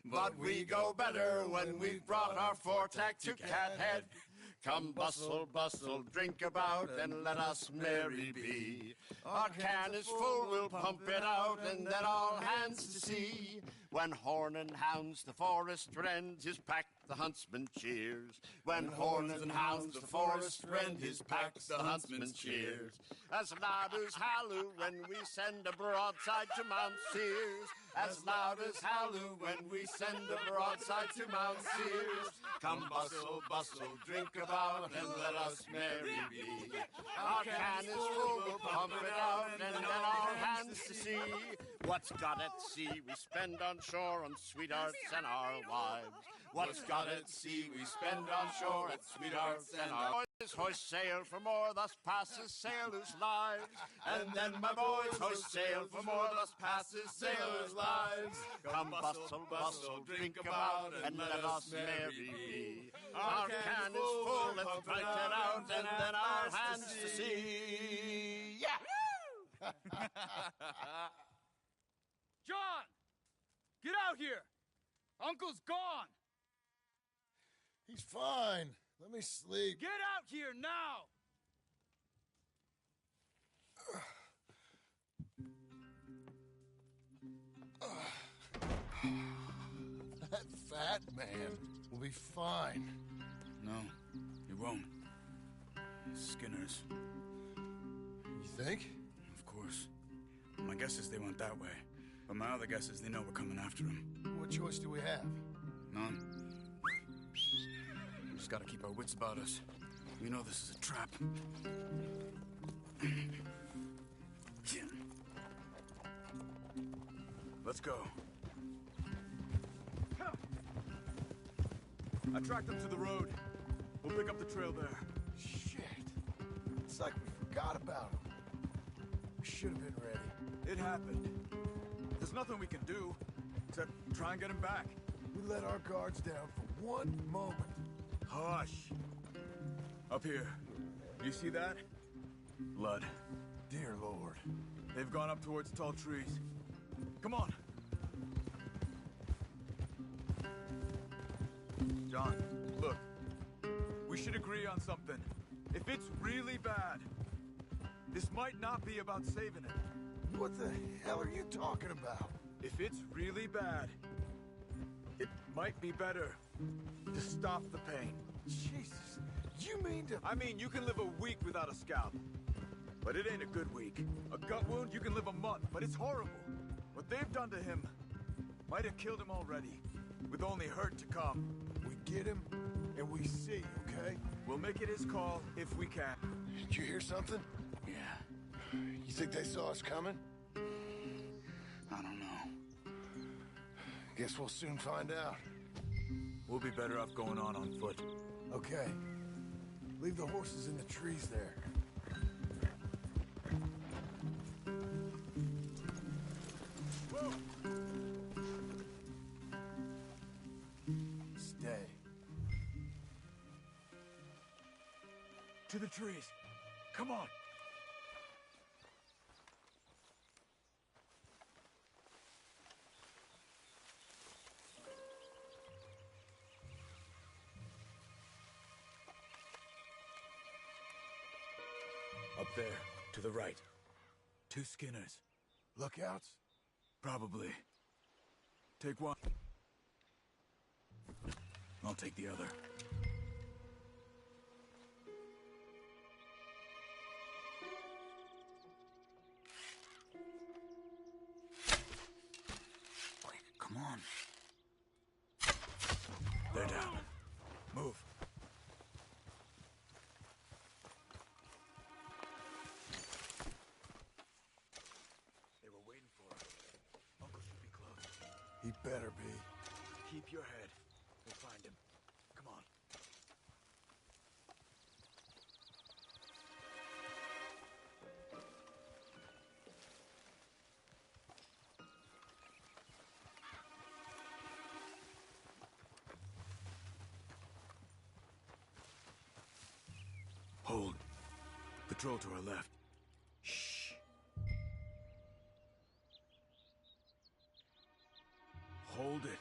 Speaker 14: But we go better when we've brought our four-tack to Cathead. Come bustle, bustle, drink about, and let us merry be. Our can is full, we'll pump it out, and let all hands to see.
Speaker 17: When horn and hounds the forest rend, his pack the huntsman cheers. When horn and hounds the forest rend, his pack the huntsman cheers. As loud as halloo when we send a broadside to Mount Sears. As loud as halloo when we send a broadside to Mount Sears. Come bustle, bustle, drink about, and let us merry be. Our can is full, we'll pump it out, and then our hands to sea. What's got at sea we spend on shore on sweethearts and our wives. What's got at sea we spend on shore on sweethearts and our boys hoist sail for more, thus passes sailors' lives. And then my boys hoist sail for more, thus passes sailors' lives. Come bustle, bustle, drink about, and let us merry be. Our can is full, let's pint it out, and then our hands to sea. Yeah!
Speaker 2: John! Get out here! Uncle's gone!
Speaker 1: He's fine. Let me sleep.
Speaker 2: Get out here now!
Speaker 1: That fat man will be fine.
Speaker 2: No, he won't. Skinner's.
Speaker 1: You think?
Speaker 2: Of course. My guess is they went that way. But my other guess is they know we're coming after him.
Speaker 1: What choice do we have?
Speaker 2: None. We just gotta keep our wits about us. We know this is a trap. Let's go. I tracked them to the road. We'll pick up the trail there.
Speaker 1: Shit. It's like we forgot about him. We should have been ready.
Speaker 2: It happened. There's nothing we can do except try and get him back.
Speaker 1: We let our guards down for one moment.
Speaker 2: Hush. Up here. You see that? Blood.
Speaker 1: Dear Lord.
Speaker 2: They've gone up towards tall trees. Come on. John, look. We should agree on something. If it's really bad, this might not be about saving it.
Speaker 1: What the hell are you talking about?
Speaker 2: If it's really bad, it might be better to stop the pain.
Speaker 1: Jesus, you mean to...
Speaker 2: I mean, you can live a week without a scalp, but it ain't a good week. A gut wound, you can live a month, but it's horrible. What they've done to him might have killed him already, with only hurt to come.
Speaker 1: We get him, and we see, okay?
Speaker 2: We'll make it his call if we can.
Speaker 1: Did you hear something?
Speaker 2: Yeah.
Speaker 1: You think they saw us coming?
Speaker 2: I don't know.
Speaker 1: Guess we'll soon find out.
Speaker 2: We'll be better off going on foot.
Speaker 1: Okay. Leave the horses in the trees there.
Speaker 2: Whoa!
Speaker 1: Stay.
Speaker 2: To the trees. Come on. Up there, to the right. 2 Skinners.
Speaker 1: Lookouts?
Speaker 2: Probably. Take one. I'll take the other. Come on. They're down. Move. They were waiting for us. Uncle should be close.
Speaker 1: He better be.
Speaker 2: Keep your head. We'll find him. Come on. Hold. Patrol to our left. Shh. Hold it.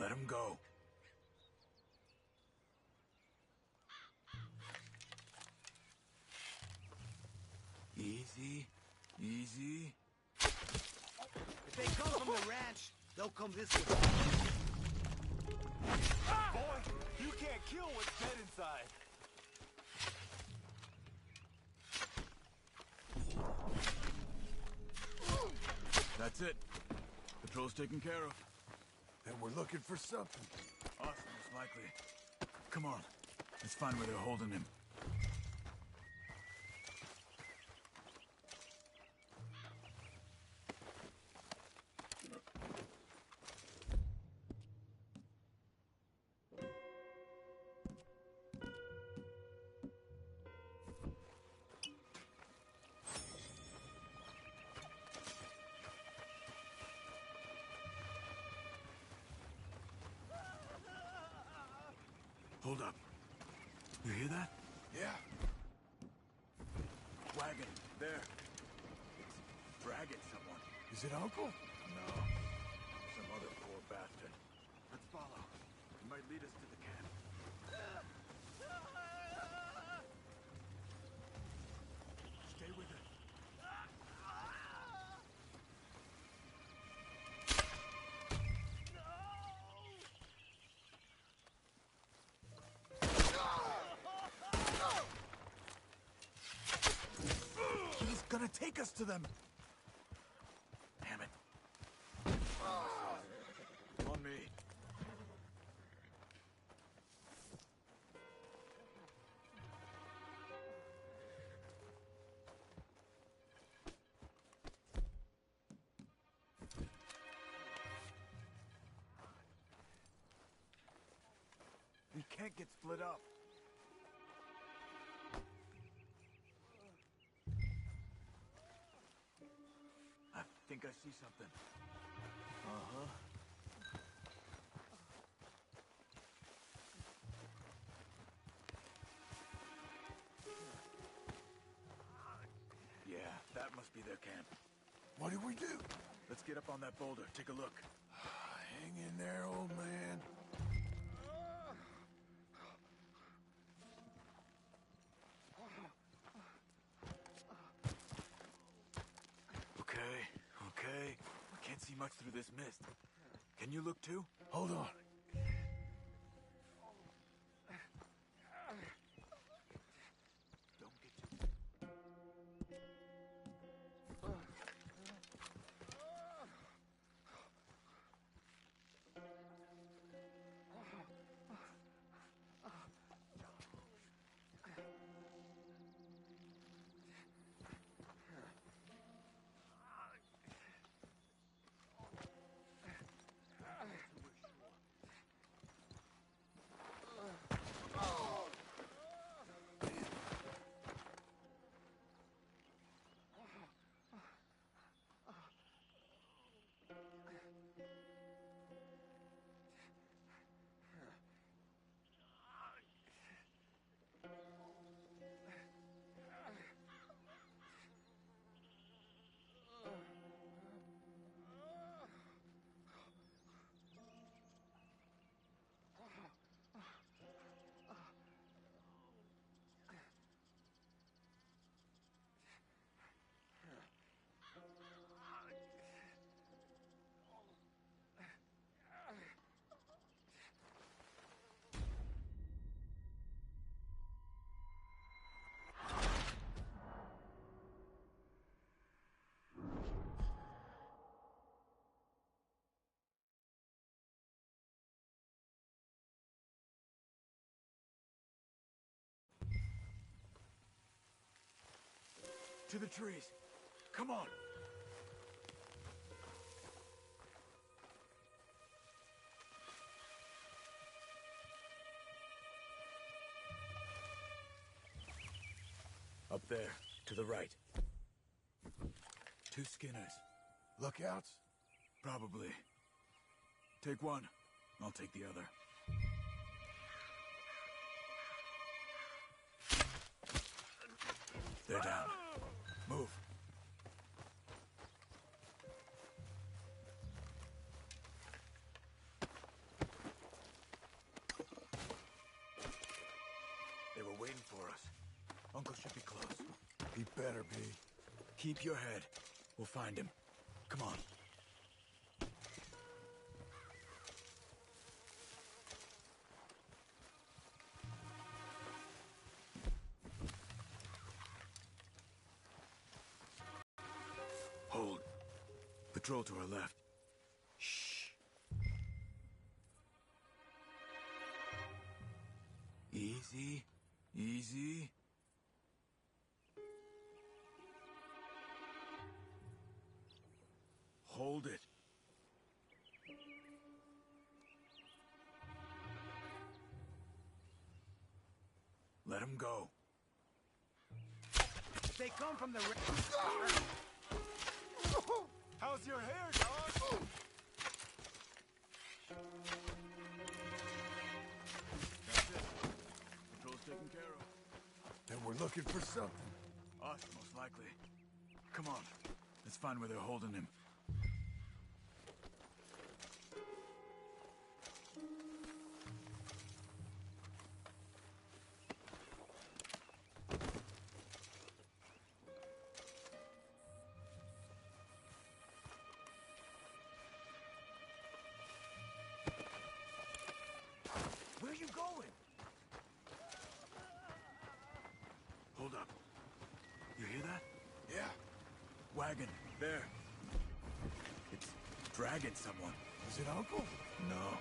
Speaker 2: Let him go. Easy. Easy.
Speaker 12: If they come from the ranch, they'll come this way. Boy, you can't kill what's dead inside.
Speaker 2: That's it. Patrol's taken care of.
Speaker 1: Then we're looking for something.
Speaker 2: Us, most likely. Come on. Let's find where they're holding him. Hold up. You hear that?
Speaker 1: Yeah.
Speaker 2: Wagon. There. It's dragging someone.
Speaker 1: Is it Uncle?
Speaker 2: No. Some other poor bastard. Let's follow. It might lead us to the camp. Stay with it. He's gonna take us to them. Damn it. On me. We can't get split up. I think I see something. Uh-huh. Yeah, that must be their camp.
Speaker 1: What do we do?
Speaker 2: Let's get up on that boulder. Take a look.
Speaker 1: Hang in there, old man.
Speaker 2: Okay. I can't see much through this mist. Can you look too?
Speaker 1: Hold on.
Speaker 2: Don't get too... To the trees. Come on. Up there, to the right. 2 Skinners.
Speaker 1: Lookouts?
Speaker 2: Probably. Take one. I'll take the other. They're down. Move. They were waiting for us. Uncle should be close.
Speaker 1: He better be.
Speaker 2: Keep your head. We'll find him. Come on. Hold. Patrol to our left. Shh. Easy. Easy. Hold it. Let him go.
Speaker 12: If they come from the... How's your hair, dog?
Speaker 2: That's it. Patrol's taken care of.
Speaker 1: Then we're looking for something.
Speaker 2: Us, most likely. Come on. Let's find where they're holding him.
Speaker 12: Where are you going?
Speaker 2: Hold up. You hear that?
Speaker 1: Yeah.
Speaker 2: Wagon. There. It's dragging someone.
Speaker 1: Is it Uncle?
Speaker 2: No.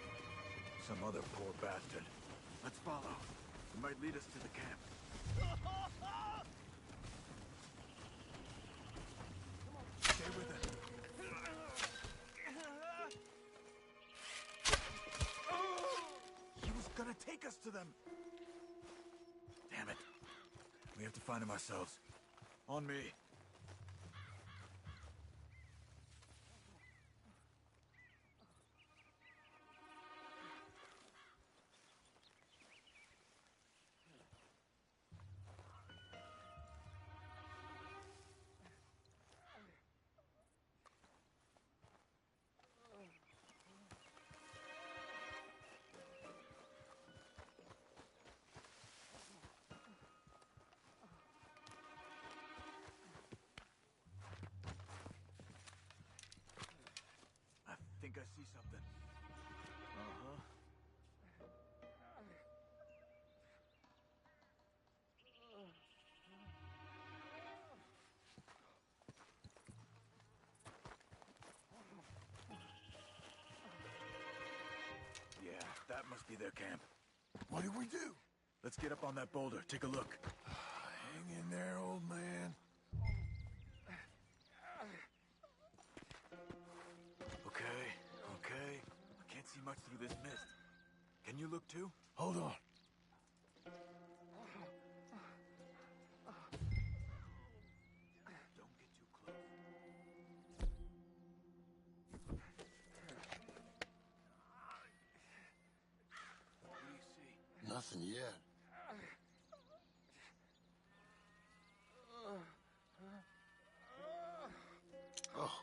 Speaker 2: Some other poor bastard. Let's follow. It might lead us to the camp. Stay with it. He was gonna take us to them. Damn it. We have to find him ourselves. On me. I think I see something. Uh-huh. Yeah, that must be their camp.
Speaker 1: What do we do?
Speaker 2: Let's get up on that boulder. Take a look.
Speaker 1: Hang in there, old man.
Speaker 2: Okay, okay. I can't see much through this mist. Can you look too?
Speaker 1: Hold on.
Speaker 2: Don't get too close. What do you see?
Speaker 1: Nothing yet. Oh.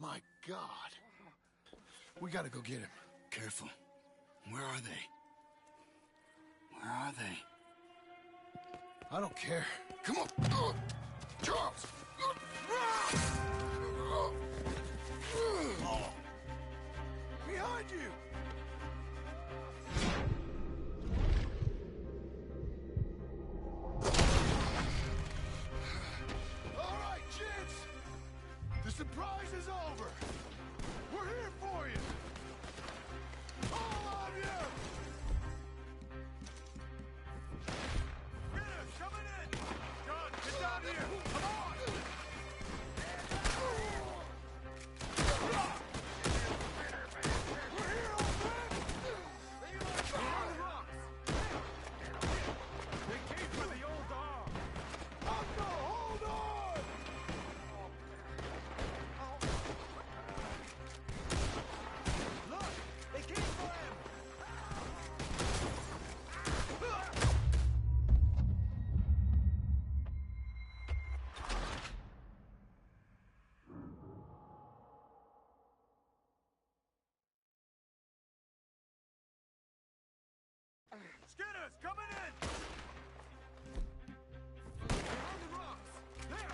Speaker 1: My God. We gotta go get him.
Speaker 2: Careful. Where are they? Where are they?
Speaker 1: I don't care. Come on. Charles! Behind you! All right, gents. The surprise is over. We're here for you. All of you!
Speaker 12: Winners, coming in! John, get down here! Come on! We're here, old man! They like the hard rocks! They came for the old dog! Uncle, hold on! Look! They came for him! Skinners, coming in! They're on the rocks! There!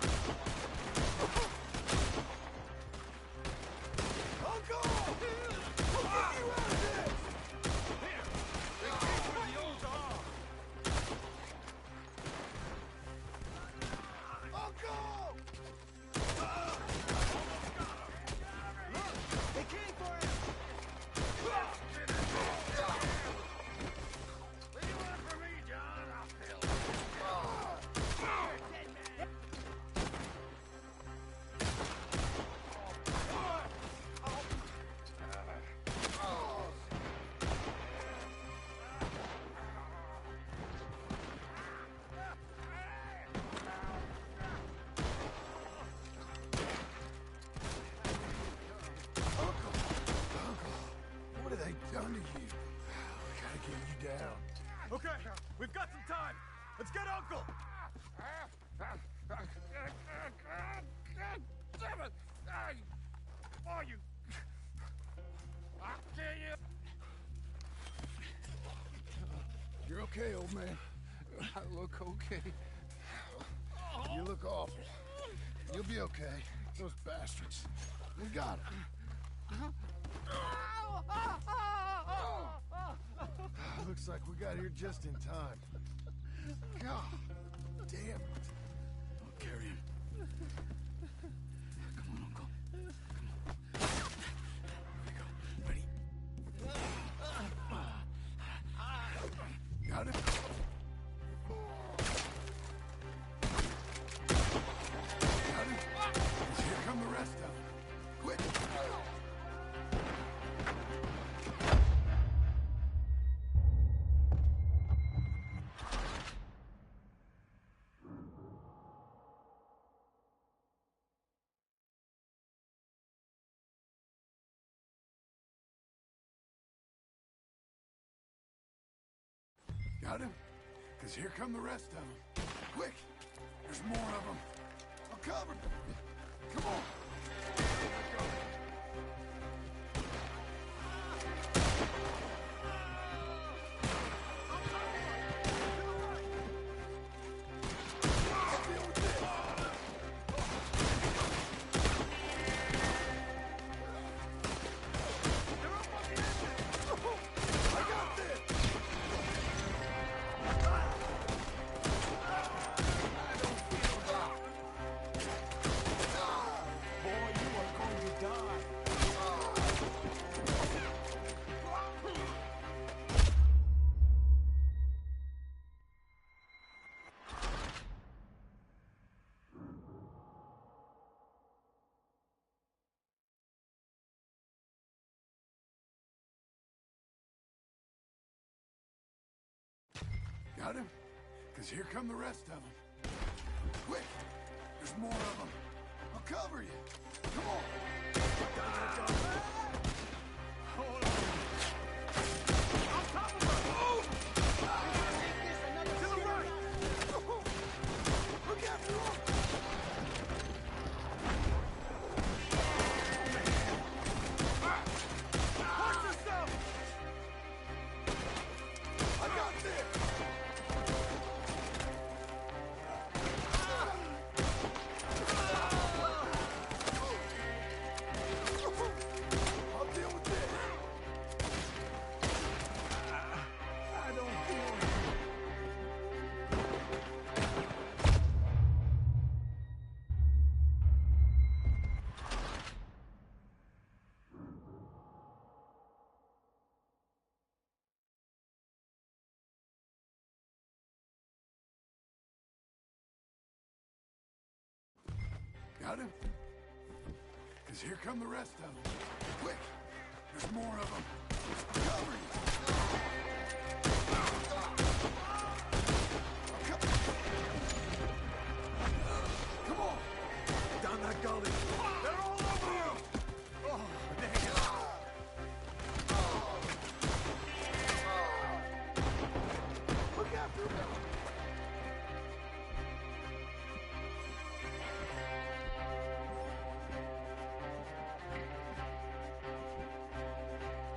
Speaker 1: okay? You look awful. You'll be okay. Those bastards. We got them. Looks like we got here just in time. God damn it.
Speaker 2: I'll carry him. Come on, Uncle. Come on. Here we go. Ready?
Speaker 1: Got it? Got it? Here come the rest of them. Quick! Got him? Because here come the rest of them. Quick! There's more of them. I'll cover them. Come on. Got him? Because here come the rest of them. Quick! There's more of them. I'll cover you. Come on. Hold on. On top of her. Move! To the right. Look after him. Watch yourself. I got this. Got him? Because here come the rest of them. Quick! There's more of them. Cover you! Come on! Down that gully! They're all over you! Oh, dang it! Look after them!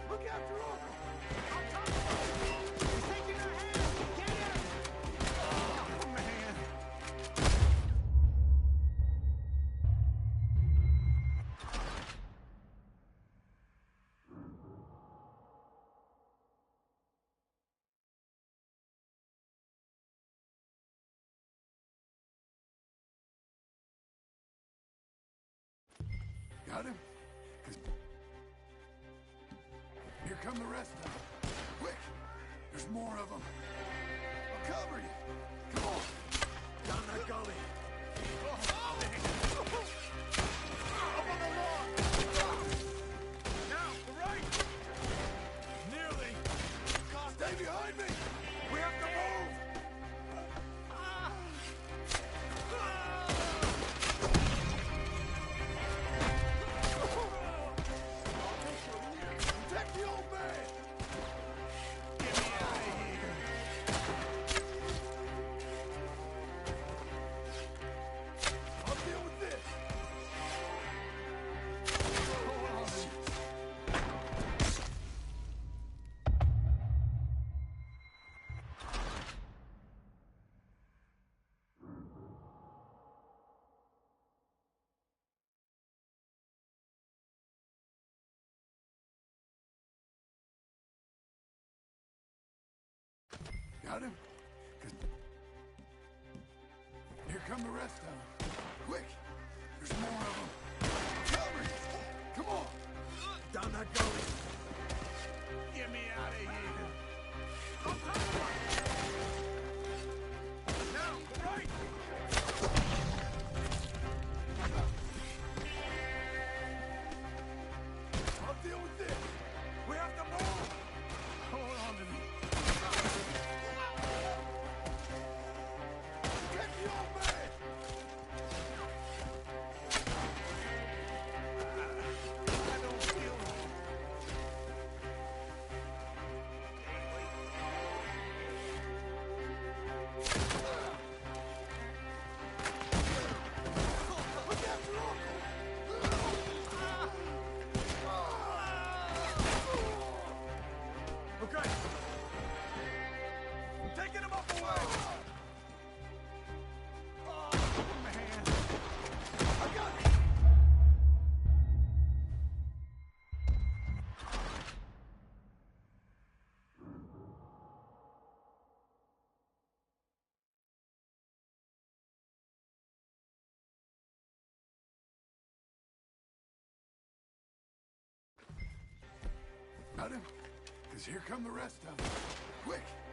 Speaker 1: Look after him! On top of him! He's taking her hand! Get him! Oh, man! Got him? 'Cause here come the rest of them. Quick! There's more of them. I'll cover you. Come on. Down that gully. Up on the log. Now, the right. Nearly. Stay behind me. We have to move. Protect the old man. Get me out of here. Got him? 'Cause here come the rest of them. Quick! There's more of them. Cover! Come on!
Speaker 12: Down that gully.
Speaker 1: Get me out of here!
Speaker 12: Now, right!
Speaker 1: I'll deal with this!
Speaker 12: We have to move!
Speaker 1: Hold on to me. Get the old man! I don't feel Look after
Speaker 12: Okay. I'm taking him up away. Oh, man. I got it.
Speaker 1: Got him? Because here come the rest of them. Quick!